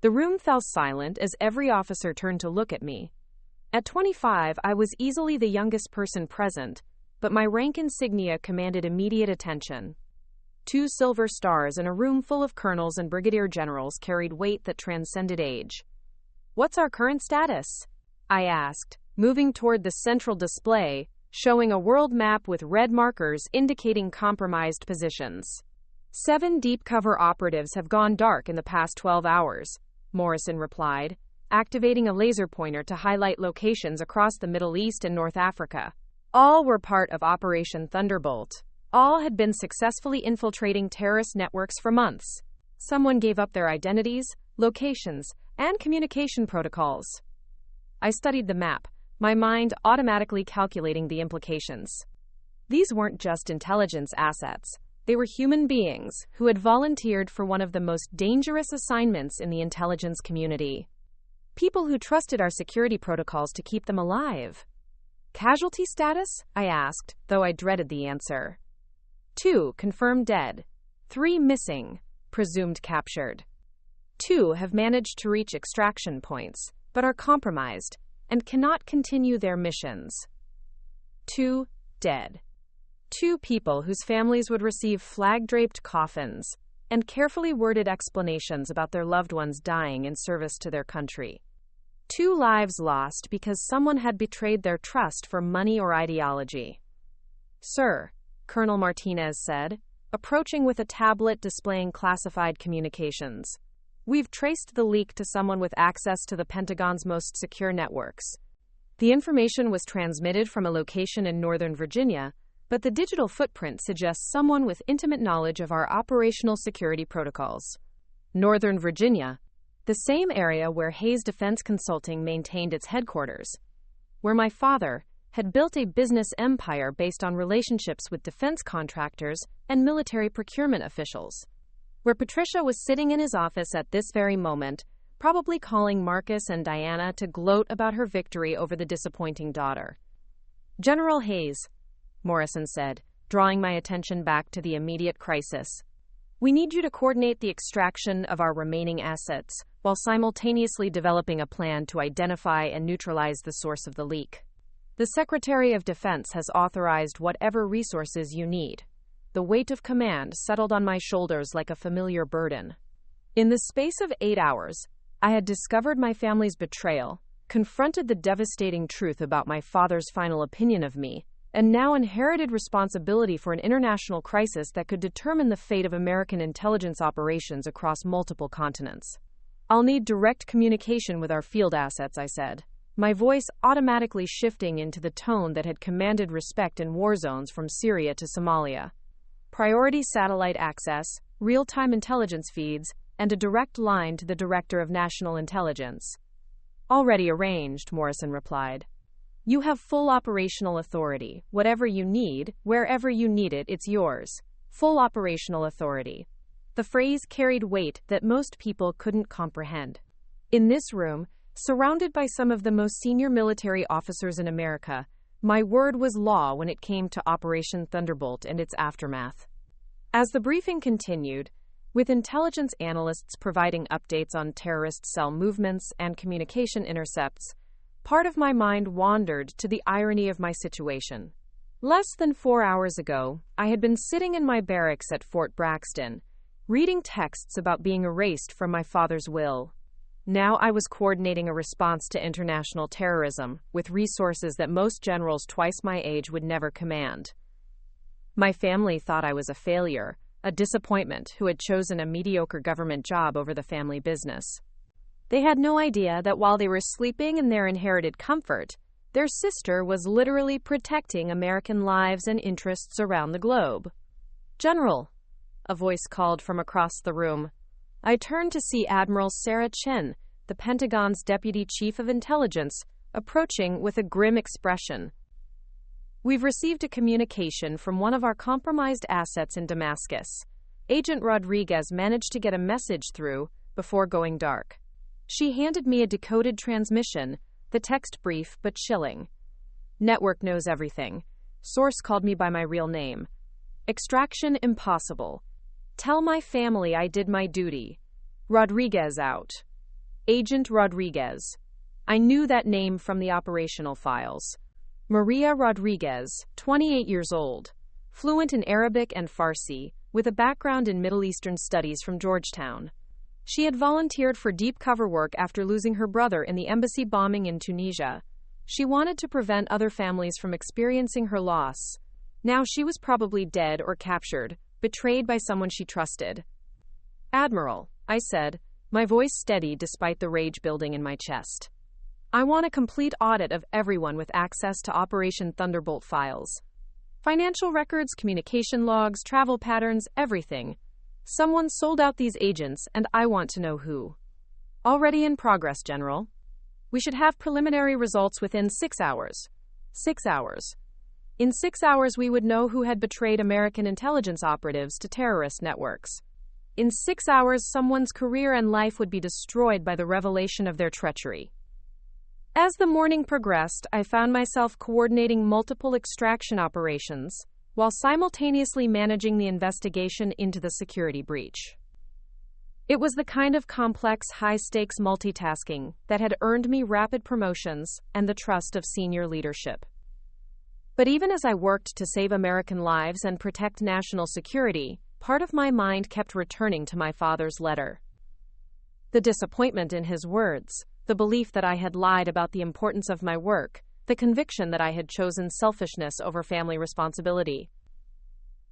The room fell silent as every officer turned to look at me. At 25, I was easily the youngest person present, but my rank insignia commanded immediate attention. 2 silver stars in a room full of colonels and brigadier generals carried weight that transcended age. "What's our current status?" I asked, moving toward the central display, showing a world map with red markers indicating compromised positions. 7 deep-cover operatives have gone dark in the past 12 hours, Morrison replied, activating a laser pointer to highlight locations across the Middle East and North Africa. All were part of Operation Thunderbolt. All had been successfully infiltrating terrorist networks for months. Someone gave up their identities, locations, and communication protocols. I studied the map, my mind automatically calculating the implications. These weren't just intelligence assets. They were human beings who had volunteered for one of the most dangerous assignments in the intelligence community. People who trusted our security protocols to keep them alive. Casualty status? I asked, though I dreaded the answer. 2 confirmed dead. 3 missing, presumed captured. 2 have managed to reach extraction points, but are compromised and cannot continue their missions. 2 dead. 2 people whose families would receive flag-draped coffins and carefully worded explanations about their loved ones dying in service to their country. 2 lives lost because someone had betrayed their trust for money or ideology. "Sir," Colonel Martinez said, approaching with a tablet displaying classified communications. "We've traced the leak to someone with access to the Pentagon's most secure networks. The information was transmitted from a location in Northern Virginia, but the digital footprint suggests someone with intimate knowledge of our operational security protocols." Northern Virginia, the same area where Hayes Defense Consulting maintained its headquarters, where my father had built a business empire based on relationships with defense contractors and military procurement officials, where Patricia was sitting in his office at this very moment, probably calling Marcus and Diana to gloat about her victory over the disappointing daughter. "General Hayes," Morrison said, drawing my attention back to the immediate crisis. "We need you to coordinate the extraction of our remaining assets, while simultaneously developing a plan to identify and neutralize the source of the leak. The Secretary of Defense has authorized whatever resources you need." The weight of command settled on my shoulders like a familiar burden. In the space of 8 hours, I had discovered my family's betrayal, confronted the devastating truth about my father's final opinion of me, and now inherited responsibility for an international crisis that could determine the fate of American intelligence operations across multiple continents. "I'll need direct communication with our field assets," I said, my voice automatically shifting into the tone that had commanded respect in war zones from Syria to Somalia. "Priority satellite access, real-time intelligence feeds, and a direct line to the Director of National Intelligence." "Already arranged," Morrison replied. "You have full operational authority. Whatever you need, wherever you need it, it's yours. Full operational authority." The phrase carried weight that most people couldn't comprehend. In this room, surrounded by some of the most senior military officers in America, my word was law when it came to Operation Thunderbolt and its aftermath. As the briefing continued, with intelligence analysts providing updates on terrorist cell movements and communication intercepts, part of my mind wandered to the irony of my situation. Less than 4 hours ago, I had been sitting in my barracks at Fort Braxton, reading texts about being erased from my father's will. Now I was coordinating a response to international terrorism with resources that most generals twice my age would never command. My family thought I was a failure, a disappointment who had chosen a mediocre government job over the family business. They had no idea that while they were sleeping in their inherited comfort, their sister was literally protecting American lives and interests around the globe. "General," a voice called from across the room. I turned to see Admiral Sarah Chen, the Pentagon's Deputy Chief of Intelligence, approaching with a grim expression. "We've received a communication from one of our compromised assets in Damascus. Agent Rodriguez managed to get a message through before going dark." She handed me a decoded transmission, the text brief but chilling. "Network knows everything. Source called me by my real name. Extraction impossible. Tell my family I did my duty. Rodriguez out. Agent Rodriguez." I knew that name from the operational files. Maria Rodriguez, 28 years old, fluent in Arabic and Farsi, with a background in Middle Eastern studies from Georgetown. She had volunteered for deep cover work after losing her brother in the embassy bombing in Tunisia. She wanted to prevent other families from experiencing her loss. Now she was probably dead or captured, betrayed by someone she trusted. "Admiral," I said, my voice steady despite the rage building in my chest. "I want a complete audit of everyone with access to Operation Thunderbolt files. Financial records, communication logs, travel patterns, everything. Someone sold out these agents, and I want to know who." "Already in progress, General. We should have preliminary results within 6 hours. 6 hours. In 6 hours, we would know who had betrayed American intelligence operatives to terrorist networks. In 6 hours, someone's career and life would be destroyed by the revelation of their treachery." As the morning progressed, I found myself coordinating multiple extraction operations while simultaneously managing the investigation into the security breach. It was the kind of complex, high-stakes multitasking that had earned me rapid promotions and the trust of senior leadership. But even as I worked to save American lives and protect national security, part of my mind kept returning to my father's letter. The disappointment in his words, the belief that I had lied about the importance of my work, the conviction that I had chosen selfishness over family responsibility.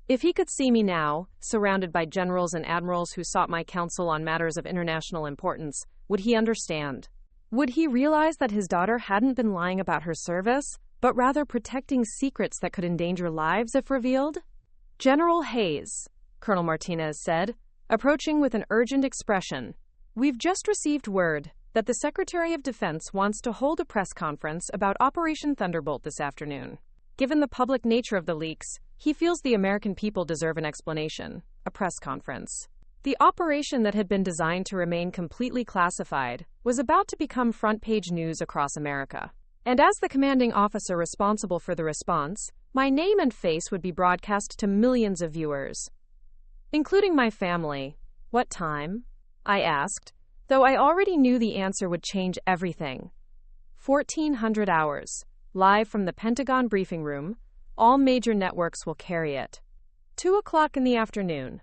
If he could see me now, surrounded by generals and admirals who sought my counsel on matters of international importance, would he understand? Would he realize that his daughter hadn't been lying about her service, but rather protecting secrets that could endanger lives if revealed? "General Hayes," Colonel Martinez said, approaching with an urgent expression, "we've just received word that the Secretary of Defense wants to hold a press conference about Operation Thunderbolt this afternoon. Given the public nature of the leaks, he feels the American people deserve an explanation, a press conference." The operation that had been designed to remain completely classified was about to become front-page news across America. And as the commanding officer responsible for the response, my name and face would be broadcast to millions of viewers, including my family. "What time?" I asked, though I already knew the answer would change everything. 1400 hours. Live from the Pentagon briefing room. All major networks will carry it. 2:00 in the afternoon.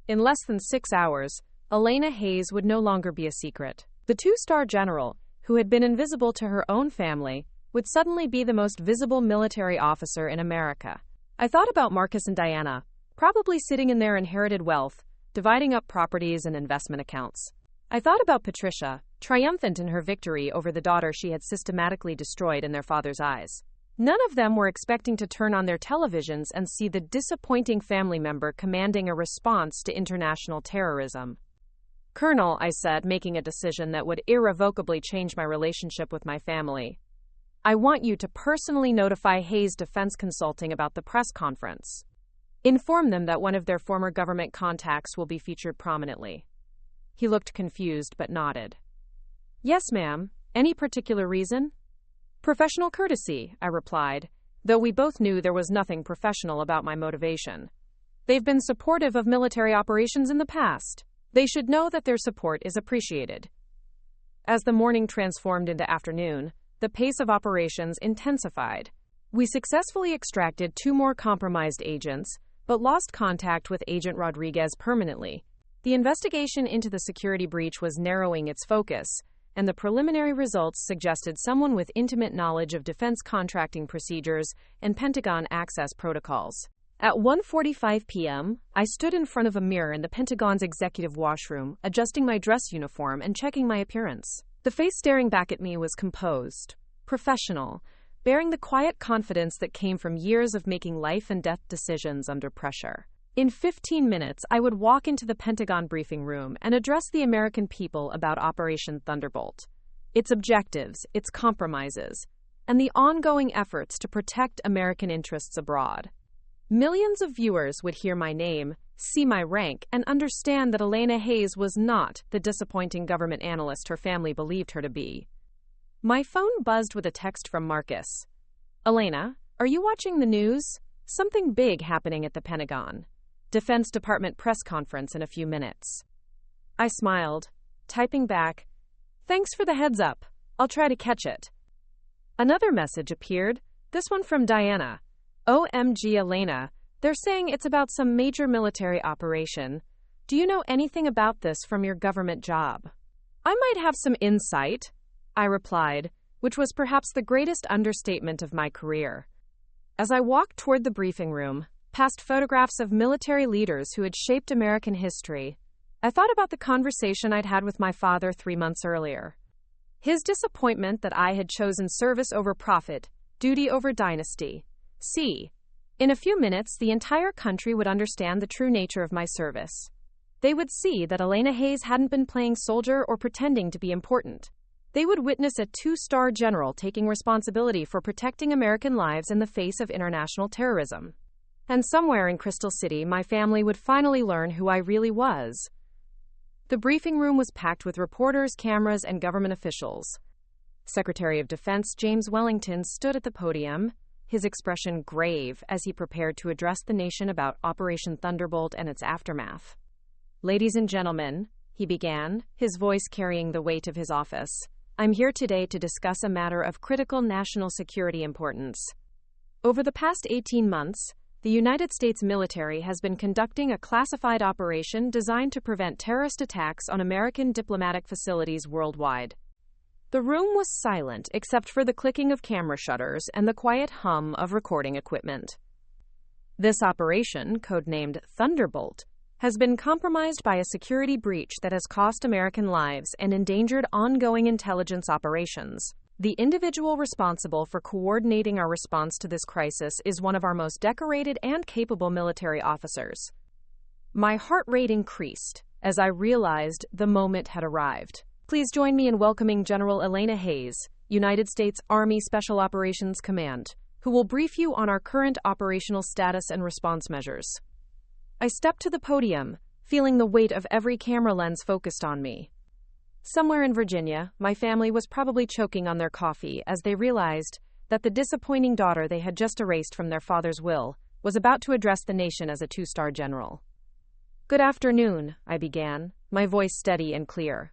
In less than 6 hours, Elena Hayes would no longer be a secret. The two-star general, who had been invisible to her own family, would suddenly be the most visible military officer in America. I thought about Marcus and Diana, probably sitting in their inherited wealth, dividing up properties and investment accounts. I thought about Patricia, triumphant in her victory over the daughter she had systematically destroyed in their father's eyes. None of them were expecting to turn on their televisions and see the disappointing family member commanding a response to international terrorism. "Colonel," I said, making a decision that would irrevocably change my relationship with my family, "I want you to personally notify Hayes Defense Consulting about the press conference. Inform them that one of their former government contacts will be featured prominently." He looked confused but nodded. "Yes, ma'am. Any particular reason?" "Professional courtesy," I replied, though we both knew there was nothing professional about my motivation. "They've been supportive of military operations in the past. They should know that their support is appreciated." As the morning transformed into afternoon, the pace of operations intensified. We successfully extracted 2 more compromised agents, but lost contact with Agent Rodriguez permanently. The investigation into the security breach was narrowing its focus, and the preliminary results suggested someone with intimate knowledge of defense contracting procedures and Pentagon access protocols. At 1:45 p.m., I stood in front of a mirror in the Pentagon's executive washroom, adjusting my dress uniform and checking my appearance. The face staring back at me was composed, professional, bearing the quiet confidence that came from years of making life-and-death decisions under pressure. In 15 minutes, I would walk into the Pentagon briefing room and address the American people about Operation Thunderbolt, its objectives, its compromises, and the ongoing efforts to protect American interests abroad. Millions of viewers would hear my name, see my rank, and understand that Elena Hayes was not the disappointing government analyst her family believed her to be. My phone buzzed with a text from Marcus. "Elena, are you watching the news? Something big happening at the Pentagon. Defense Department press conference in a few minutes." I smiled, typing back, "Thanks for the heads up. I'll try to catch it. Another message appeared, this one from Diana. OMG Elena, they're saying it's about some major military operation. Do you know anything about this from your government job? I might have some insight, I replied, which was perhaps the greatest understatement of my career. As I walked toward the briefing room, past photographs of military leaders who had shaped American history, I thought about the conversation I'd had with my father 3 months earlier. His disappointment that I had chosen service over profit, duty over dynasty. In a few minutes, the entire country would understand the true nature of my service. They would see that Elena Hayes hadn't been playing soldier or pretending to be important. They would witness a 2-star general taking responsibility for protecting American lives in the face of international terrorism. And somewhere in Crystal City, my family would finally learn who I really was. The briefing room was packed with reporters, cameras, and government officials. Secretary of Defense James Wellington stood at the podium, his expression grave as he prepared to address the nation about Operation Thunderbolt and its aftermath. Ladies and gentlemen, he began, his voice carrying the weight of his office, I'm here today to discuss a matter of critical national security importance. Over the past 18 months, the United States military has been conducting a classified operation designed to prevent terrorist attacks on American diplomatic facilities worldwide. The room was silent except for the clicking of camera shutters and the quiet hum of recording equipment. This operation, codenamed Thunderbolt, has been compromised by a security breach that has cost American lives and endangered ongoing intelligence operations. The individual responsible for coordinating our response to this crisis is one of our most decorated and capable military officers. My heart rate increased as I realized the moment had arrived. Please join me in welcoming General Elena Hayes, United States Army Special Operations Command, who will brief you on our current operational status and response measures. I stepped to the podium, feeling the weight of every camera lens focused on me. Somewhere in Virginia, my family was probably choking on their coffee as they realized that the disappointing daughter they had just erased from their father's will was about to address the nation as a 2-star general. Good afternoon, I began, my voice steady and clear.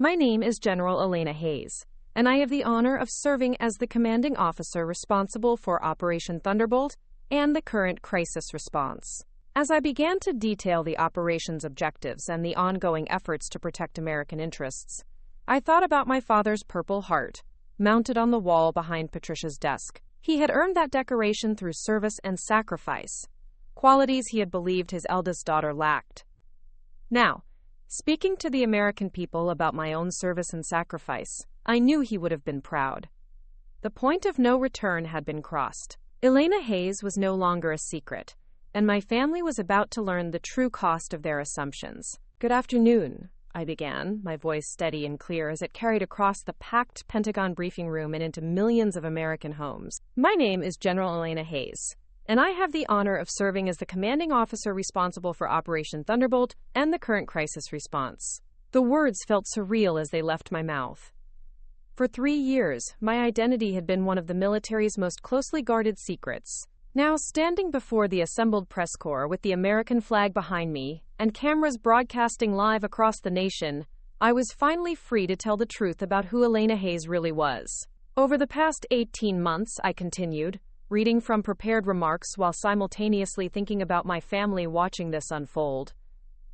My name is General Elena Hayes, and I have the honor of serving as the commanding officer responsible for Operation Thunderbolt and the current crisis response. As I began to detail the operation's objectives and the ongoing efforts to protect American interests, I thought about my father's Purple Heart, mounted on the wall behind Patricia's desk. He had earned that decoration through service and sacrifice, qualities he had believed his eldest daughter lacked. Now, speaking to the American people about my own service and sacrifice, I knew he would have been proud. The point of no return had been crossed. Elena Hayes was no longer a secret, and my family was about to learn the true cost of their assumptions. Good afternoon, I began, my voice steady and clear as it carried across the packed Pentagon briefing room and into millions of American homes. My name is General Elena Hayes, and I have the honor of serving as the commanding officer responsible for Operation Thunderbolt and the current crisis response. The words felt surreal as they left my mouth. For 3 years, my identity had been one of the military's most closely guarded secrets. Now, standing before the assembled press corps with the American flag behind me and cameras broadcasting live across the nation, I was finally free to tell the truth about who Elena Hayes really was. Over the past 18 months, I continued, reading from prepared remarks while simultaneously thinking about my family watching this unfold.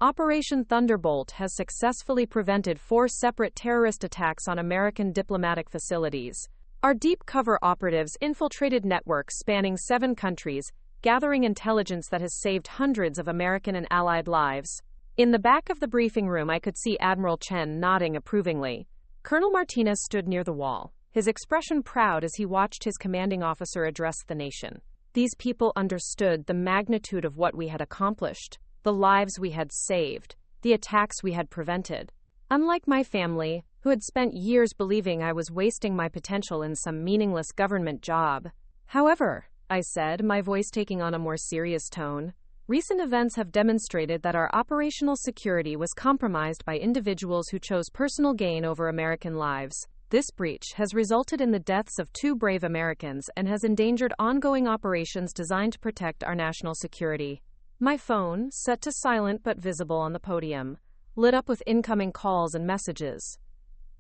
Operation Thunderbolt has successfully prevented 4 separate terrorist attacks on American diplomatic facilities. Our deep cover operatives infiltrated networks spanning 7 countries, gathering intelligence that has saved hundreds of American and Allied lives. In the back of the briefing room, I could see Admiral Chen nodding approvingly. Colonel Martinez stood near the wall, his expression proud as he watched his commanding officer address the nation. These people understood the magnitude of what we had accomplished, the lives we had saved, the attacks we had prevented. Unlike my family, who had spent years believing I was wasting my potential in some meaningless government job. However, I said, my voice taking on a more serious tone, recent events have demonstrated that our operational security was compromised by individuals who chose personal gain over American lives. This breach has resulted in the deaths of 2 brave Americans and has endangered ongoing operations designed to protect our national security. My phone, set to silent but visible on the podium, lit up with incoming calls and messages.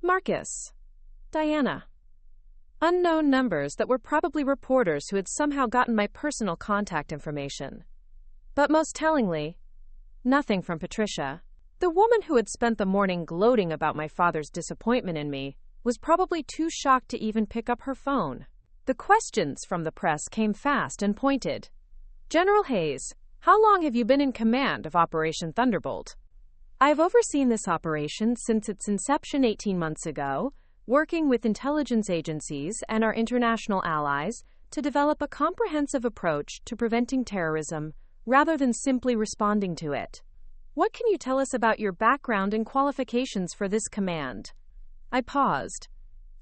Marcus, Diana. Unknown numbers that were probably reporters who had somehow gotten my personal contact information. But most tellingly, nothing from Patricia. The woman who had spent the morning gloating about my father's disappointment in me was probably too shocked to even pick up her phone. The questions from the press came fast and pointed. General Hayes, how long have you been in command of Operation Thunderbolt? I've overseen this operation since its inception 18 months ago, working with intelligence agencies and our international allies to develop a comprehensive approach to preventing terrorism rather than simply responding to it. What can you tell us about your background and qualifications for this command? I paused,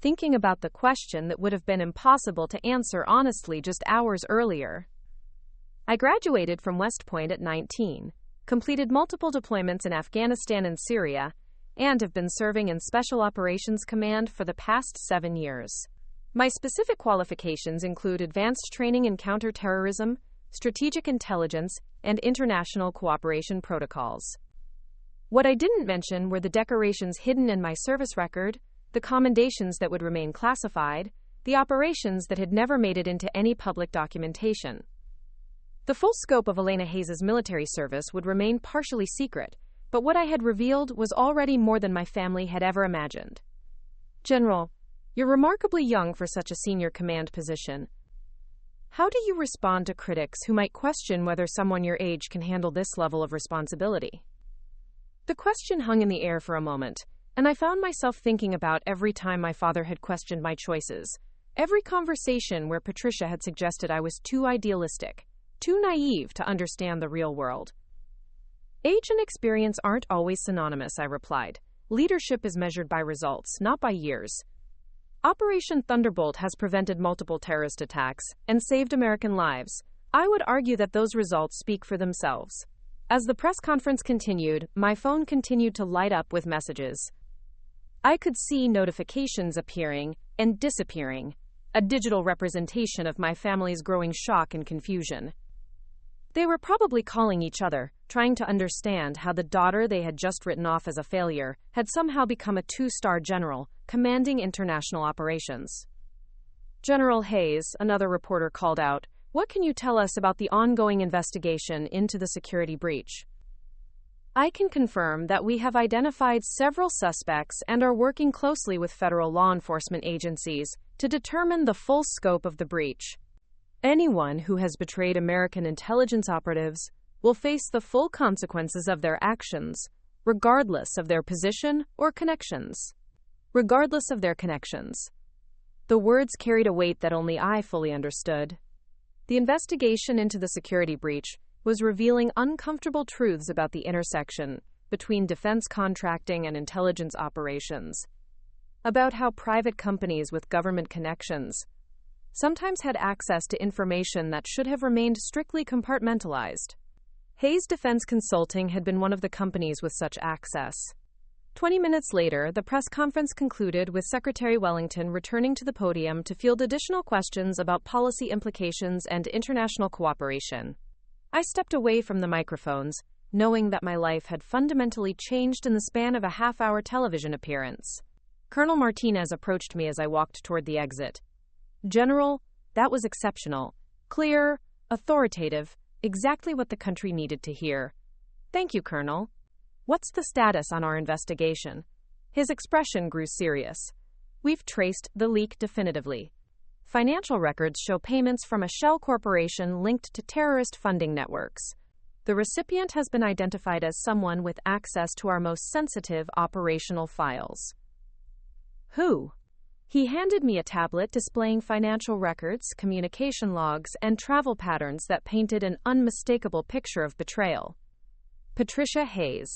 thinking about the question that would have been impossible to answer honestly just hours earlier. I graduated from West Point at 19, completed multiple deployments in Afghanistan and Syria, and have been serving in Special Operations Command for the past 7 years. My specific qualifications include advanced training in counterterrorism, strategic intelligence, and international cooperation protocols. What I didn't mention were the decorations hidden in my service record, the commendations that would remain classified, the operations that had never made it into any public documentation. The full scope of Elena Hayes' military service would remain partially secret, but what I had revealed was already more than my family had ever imagined. General, you're remarkably young for such a senior command position. How do you respond to critics who might question whether someone your age can handle this level of responsibility? The question hung in the air for a moment, and I found myself thinking about every time my father had questioned my choices, every conversation where Patricia had suggested I was too idealistic, too naive to understand the real world. Age and experience aren't always synonymous, I replied. Leadership is measured by results, not by years. Operation Thunderbolt has prevented multiple terrorist attacks and saved American lives. I would argue that those results speak for themselves. As the press conference continued, my phone continued to light up with messages. I could see notifications appearing and disappearing, a digital representation of my family's growing shock and confusion. They were probably calling each other, trying to understand how the daughter they had just written off as a failure had somehow become a 2-star general, commanding international operations. General Hayes, another reporter called out, what can you tell us about the ongoing investigation into the security breach? I can confirm that we have identified several suspects and are working closely with federal law enforcement agencies to determine the full scope of the breach. Anyone who has betrayed American intelligence operatives will face the full consequences of their actions, regardless of their position or connections. Regardless of their connections. The words carried a weight that only I fully understood. The investigation into the security breach was revealing uncomfortable truths about the intersection between defense contracting and intelligence operations, about how private companies with government connections sometimes had access to information that should have remained strictly compartmentalized. Hayes Defense Consulting had been one of the companies with such access. 20 minutes later, the press conference concluded with Secretary Wellington returning to the podium to field additional questions about policy implications and international cooperation. I stepped away from the microphones, knowing that my life had fundamentally changed in the span of a half-hour television appearance. Colonel Martinez approached me as I walked toward the exit. General, that was exceptional, clear, authoritative, exactly what the country needed to hear. Thank you, Colonel. What's the status on our investigation? His expression grew serious. We've traced the leak definitively. Financial records show payments from a shell corporation linked to terrorist funding networks. The recipient has been identified as someone with access to our most sensitive operational files. Who? He handed me a tablet displaying financial records, communication logs, and travel patterns that painted an unmistakable picture of betrayal. Patricia Hayes.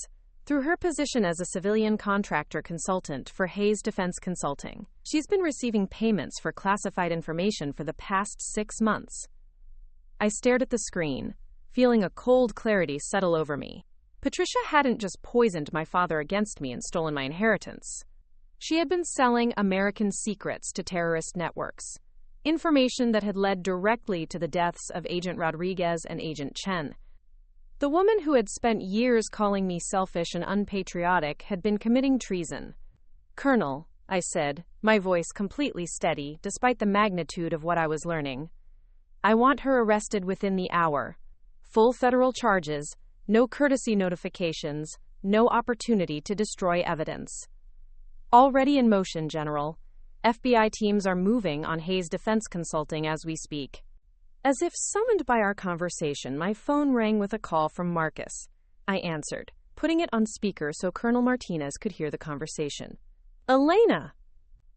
Through her position as a civilian contractor consultant for Hayes Defense Consulting, she's been receiving payments for classified information for the past 6 months. I stared at the screen, feeling a cold clarity settle over me. Patricia hadn't just poisoned my father against me and stolen my inheritance. She had been selling American secrets to terrorist networks, information that had led directly to the deaths of Agent Rodriguez and Agent Chen. The woman who had spent years calling me selfish and unpatriotic had been committing treason. Colonel, I said, my voice completely steady despite the magnitude of what I was learning. I want her arrested within the hour. Full federal charges, no courtesy notifications, no opportunity to destroy evidence. Already in motion, General. FBI teams are moving on Hayes Defense Consulting as we speak. As if summoned by our conversation, my phone rang with a call from Marcus. I answered, putting it on speaker so Colonel Martinez could hear the conversation. Elena!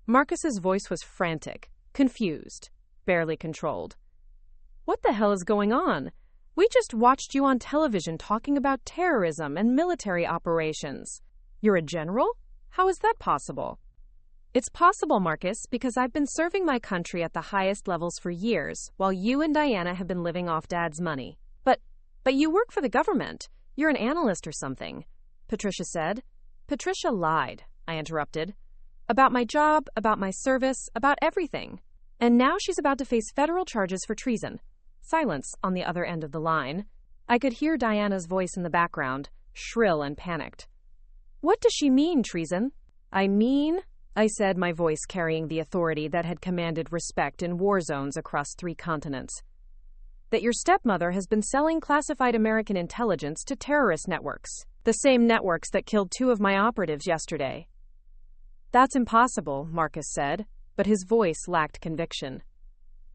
Marcus's voice was frantic, confused, barely controlled. What the hell is going on? We just watched you on television talking about terrorism and military operations. You're a general? How is that possible? It's possible, Marcus, because I've been serving my country at the highest levels for years, while you and Diana have been living off Dad's money. But you work for the government. You're an analyst or something, Patricia said. Patricia lied, I interrupted. About my job, about my service, about everything. And now she's about to face federal charges for treason. Silence on the other end of the line. I could hear Diana's voice in the background, shrill and panicked. What does she mean, treason? I said, my voice carrying the authority that had commanded respect in war zones across 3 continents. That your stepmother has been selling classified American intelligence to terrorist networks, the same networks that killed 2 of my operatives yesterday. That's impossible, Marcus said, but his voice lacked conviction.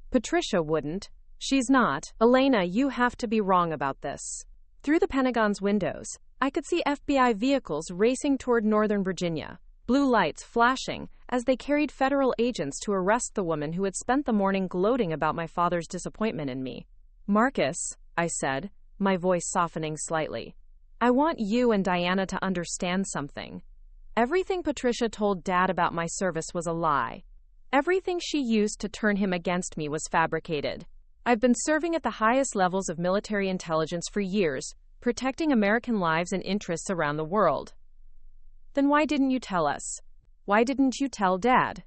Patricia wouldn't. She's not. Elena, you have to be wrong about this. Through the Pentagon's windows, I could see FBI vehicles racing toward Northern Virginia, blue lights flashing as they carried federal agents to arrest the woman who had spent the morning gloating about my father's disappointment in me. Marcus, I said, my voice softening slightly, I want you and Diana to understand something. Everything Patricia told Dad about my service was a lie. Everything she used to turn him against me was fabricated. I've been serving at the highest levels of military intelligence for years, protecting American lives and interests around the world. Then why didn't you tell us? Why didn't you tell Dad?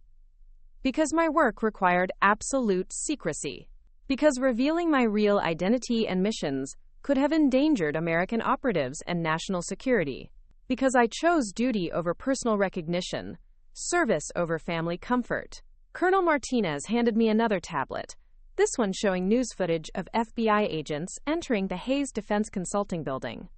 Because my work required absolute secrecy. Because revealing my real identity and missions could have endangered American operatives and national security. Because I chose duty over personal recognition, service over family comfort. Colonel Martinez handed me another tablet, this one showing news footage of FBI agents entering the Hayes Defense Consulting building.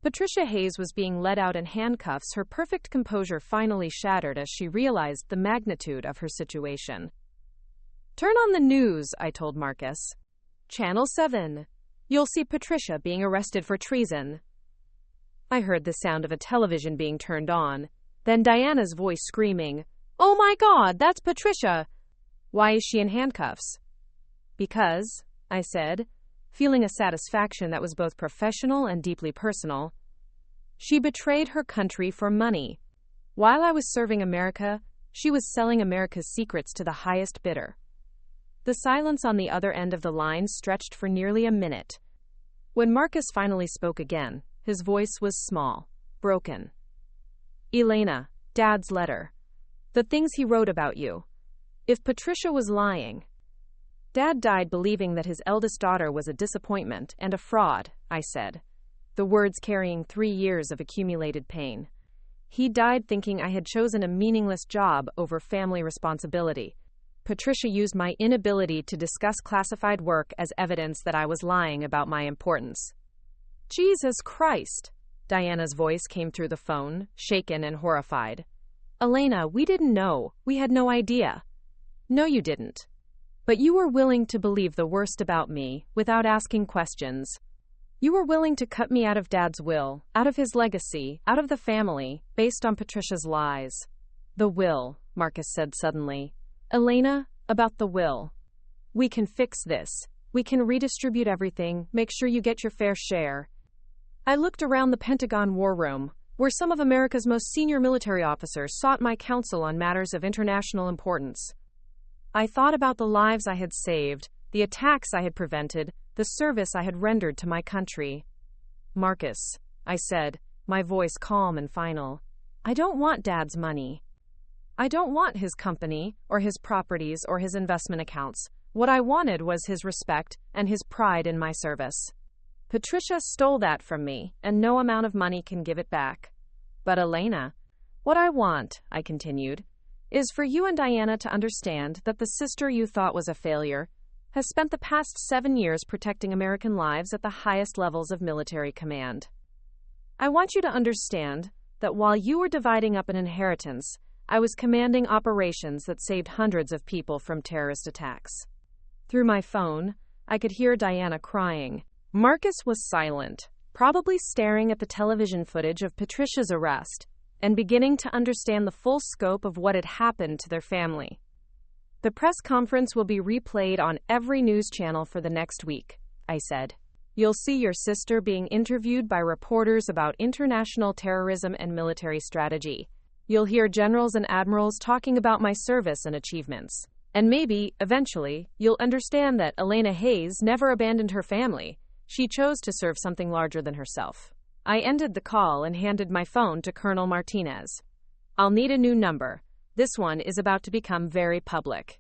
Patricia Hayes was being led out in handcuffs, her perfect composure finally shattered as she realized the magnitude of her situation. Turn on the news, I told Marcus. Channel 7. You'll see Patricia being arrested for treason. I heard the sound of a television being turned on, then Diana's voice screaming, Oh my God, that's Patricia! Why is she in handcuffs? Because, I said, feeling a satisfaction that was both professional and deeply personal, she betrayed her country for money. While I was serving America, she was selling America's secrets to the highest bidder. The silence on the other end of the line stretched for nearly a minute. When Marcus finally spoke again, his voice was small, broken. Elena, Dad's letter. The things he wrote about you. If Patricia was lying. Dad died believing that his eldest daughter was a disappointment and a fraud, I said, the words carrying 3 years of accumulated pain. He died thinking I had chosen a meaningless job over family responsibility. Patricia used my inability to discuss classified work as evidence that I was lying about my importance. Jesus Christ! Diana's voice came through the phone, shaken and horrified. Elena, we didn't know. We had no idea. No, you didn't. But you were willing to believe the worst about me without asking questions. You were willing to cut me out of Dad's will, out of his legacy, out of the family, based on Patricia's lies. The will, Marcus said suddenly. Elena, about the will. We can fix this. We can redistribute everything, make sure you get your fair share. I looked around the Pentagon war room, where some of America's most senior military officers sought my counsel on matters of international importance. I thought about the lives I had saved, the attacks I had prevented, the service I had rendered to my country. Marcus, I said, my voice calm and final, I don't want Dad's money. I don't want his company, or his properties, or his investment accounts. What I wanted was his respect and his pride in my service. Patricia stole that from me, and no amount of money can give it back. But Elena, what I want, I continued, is for you and Diana to understand that the sister you thought was a failure has spent the past 7 years protecting American lives at the highest levels of military command. I want you to understand that while you were dividing up an inheritance, I was commanding operations that saved hundreds of people from terrorist attacks. Through my phone, I could hear Diana crying. Marcus was silent, probably staring at the television footage of Patricia's arrest and beginning to understand the full scope of what had happened to their family. The press conference will be replayed on every news channel for the next week, I said. You'll see your sister being interviewed by reporters about international terrorism and military strategy. You'll hear generals and admirals talking about my service and achievements. And maybe, eventually, you'll understand that Elena Hayes never abandoned her family. She chose to serve something larger than herself. I ended the call and handed my phone to Colonel Martinez. I'll need a new number. This one is about to become very public.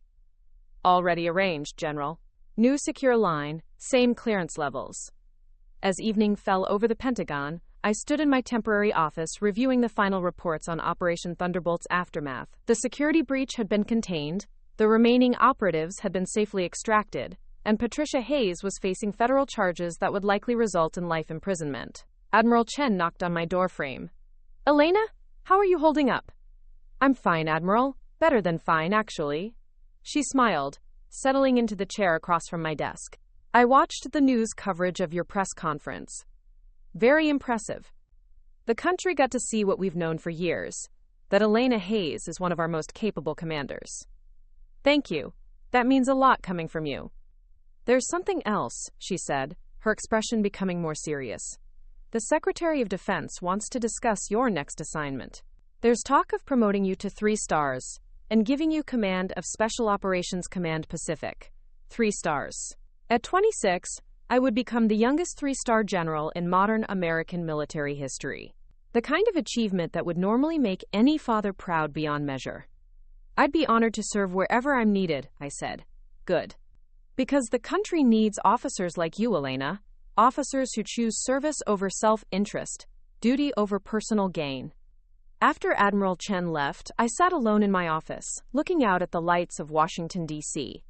Already arranged, General. New secure line, same clearance levels. As evening fell over the Pentagon, I stood in my temporary office reviewing the final reports on Operation Thunderbolt's aftermath. The security breach had been contained, the remaining operatives had been safely extracted, and Patricia Hayes was facing federal charges that would likely result in life imprisonment. Admiral Chen knocked on my doorframe. Elena, how are you holding up? I'm fine, Admiral. Better than fine, actually. She smiled, settling into the chair across from my desk. I watched the news coverage of your press conference. Very impressive. The country got to see what we've known for years, that Elena Hayes is one of our most capable commanders. Thank you. That means a lot coming from you. There's something else, she said, her expression becoming more serious. The Secretary of Defense wants to discuss your next assignment. There's talk of promoting you to 3 stars and giving you command of Special Operations Command Pacific. 3 stars. At 26, I would become the youngest 3-star general in modern American military history. The kind of achievement that would normally make any father proud beyond measure. I'd be honored to serve wherever I'm needed, I said. Good. Because the country needs officers like you, Elena. Officers who choose service over self-interest, duty over personal gain. After Admiral Chen left, I sat alone in my office, looking out at the lights of Washington, D.C.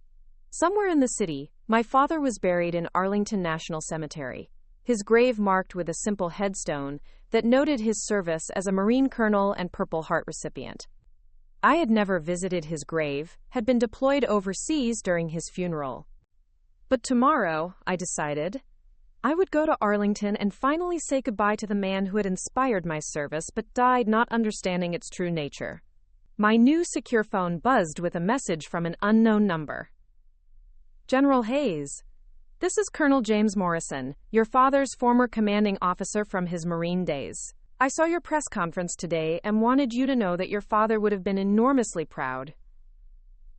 Somewhere in the city, my father was buried in Arlington National Cemetery, his grave marked with a simple headstone that noted his service as a Marine colonel and Purple Heart recipient. I had never visited his grave, had been deployed overseas during his funeral. But tomorrow, I decided, I would go to Arlington and finally say goodbye to the man who had inspired my service but died not understanding its true nature. My new secure phone buzzed with a message from an unknown number. General Hayes, this is Colonel James Morrison, your father's former commanding officer from his Marine days. I saw your press conference today and wanted you to know that your father would have been enormously proud.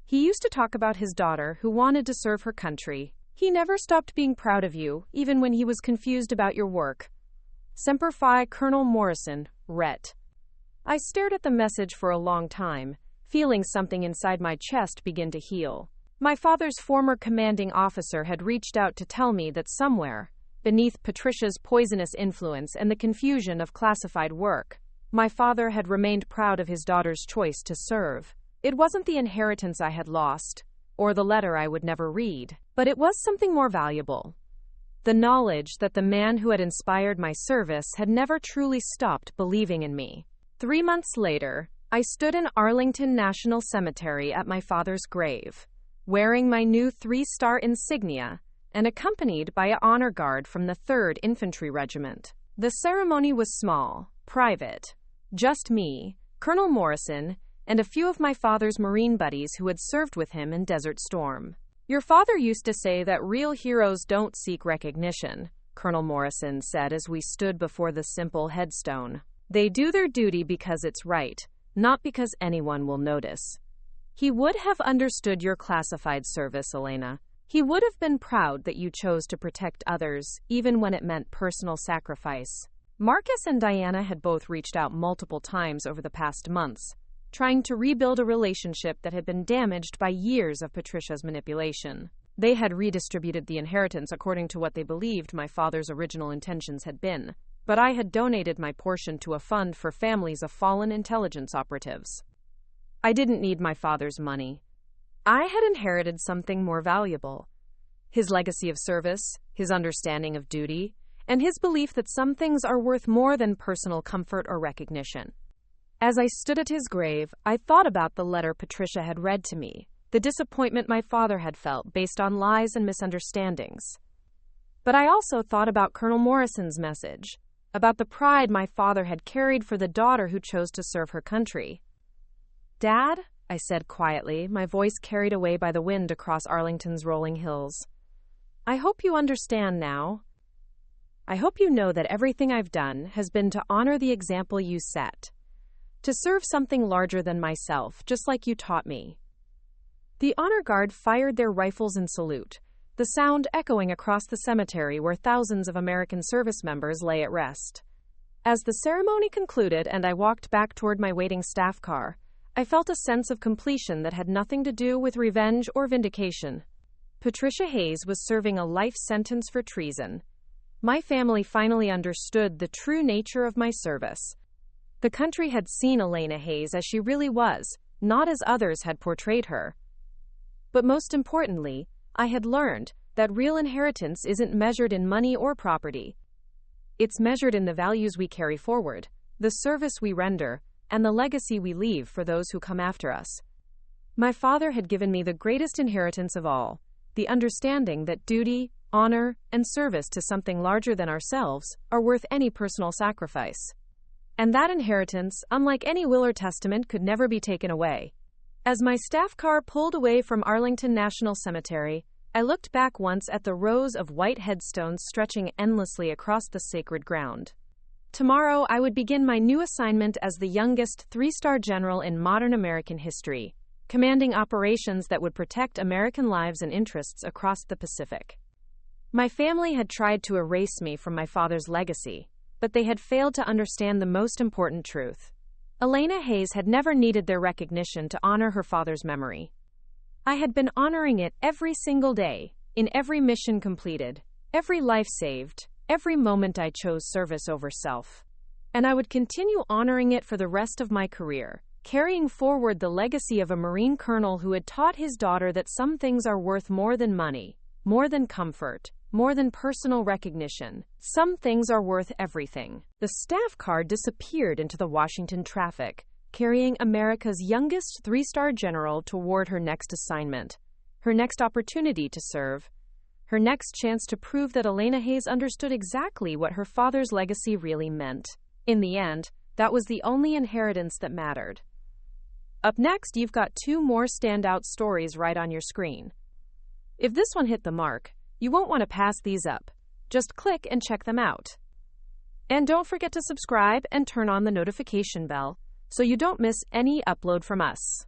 He used to talk about his daughter who wanted to serve her country. He never stopped being proud of you, even when he was confused about your work. Semper Fi, Colonel Morrison, Ret. I stared at the message for a long time, feeling something inside my chest begin to heal. My father's former commanding officer had reached out to tell me that somewhere, beneath Patricia's poisonous influence and the confusion of classified work, my father had remained proud of his daughter's choice to serve. It wasn't the inheritance I had lost, or the letter I would never read, but it was something more valuable. The knowledge that the man who had inspired my service had never truly stopped believing in me. 3 months later, I stood in Arlington National Cemetery at my father's grave, wearing my new 3-star insignia and accompanied by an honor guard from the 3rd Infantry Regiment. The ceremony was small, private. Just me, Colonel Morrison, and a few of my father's Marine buddies who had served with him in Desert Storm. Your father used to say that real heroes don't seek recognition, Colonel Morrison said as we stood before the simple headstone. They do their duty because it's right, not because anyone will notice. He would have understood your classified service, Elena. He would have been proud that you chose to protect others, even when it meant personal sacrifice. Marcus and Diana had both reached out multiple times over the past months, trying to rebuild a relationship that had been damaged by years of Patricia's manipulation. They had redistributed the inheritance according to what they believed my father's original intentions had been, but I had donated my portion to a fund for families of fallen intelligence operatives. I didn't need my father's money. I had inherited something more valuable. His legacy of service, his understanding of duty, and his belief that some things are worth more than personal comfort or recognition. As I stood at his grave, I thought about the letter Patricia had read to me, the disappointment my father had felt based on lies and misunderstandings. But I also thought about Colonel Morrison's message, about the pride my father had carried for the daughter who chose to serve her country. "Dad," I said quietly, my voice carried away by the wind across Arlington's rolling hills, "I hope you understand now. I hope you know that everything I've done has been to honor the example you set, to serve something larger than myself, just like you taught me." The honor guard fired their rifles in salute, the sound echoing across the cemetery where thousands of American service members lay at rest. As the ceremony concluded and I walked back toward my waiting staff car, I felt a sense of completion that had nothing to do with revenge or vindication. Patricia Hayes was serving a life sentence for treason. My family finally understood the true nature of my service. The country had seen Elena Hayes as she really was, not as others had portrayed her. But most importantly, I had learned that real inheritance isn't measured in money or property. It's measured in the values we carry forward, the service we render, and the legacy we leave for those who come after us. My father had given me the greatest inheritance of all, the understanding that duty, honor, and service to something larger than ourselves are worth any personal sacrifice. And that inheritance, unlike any will or testament, could never be taken away. As my staff car pulled away from Arlington National Cemetery, I looked back once at the rows of white headstones stretching endlessly across the sacred ground. Tomorrow, I would begin my new assignment as the youngest three-star general in modern American history, commanding operations that would protect American lives and interests across the Pacific. My family had tried to erase me from my father's legacy, but they had failed to understand the most important truth. Elena Hayes had never needed their recognition to honor her father's memory. I had been honoring it every single day, in every mission completed, every life saved, every moment I chose service over self. And I would continue honoring it for the rest of my career, carrying forward the legacy of a Marine colonel who had taught his daughter that some things are worth more than money, more than comfort, more than personal recognition. Some things are worth everything. The staff car disappeared into the Washington traffic, carrying America's youngest three-star general toward her next assignment, her next opportunity to serve, her next chance to prove that Elena Hayes understood exactly what her father's legacy really meant. In the end, that was the only inheritance that mattered. Up next, you've got two more standout stories right on your screen. If this one hit the mark, you won't want to pass these up. Just click and check them out. And don't forget to subscribe and turn on the notification bell so you don't miss any upload from us.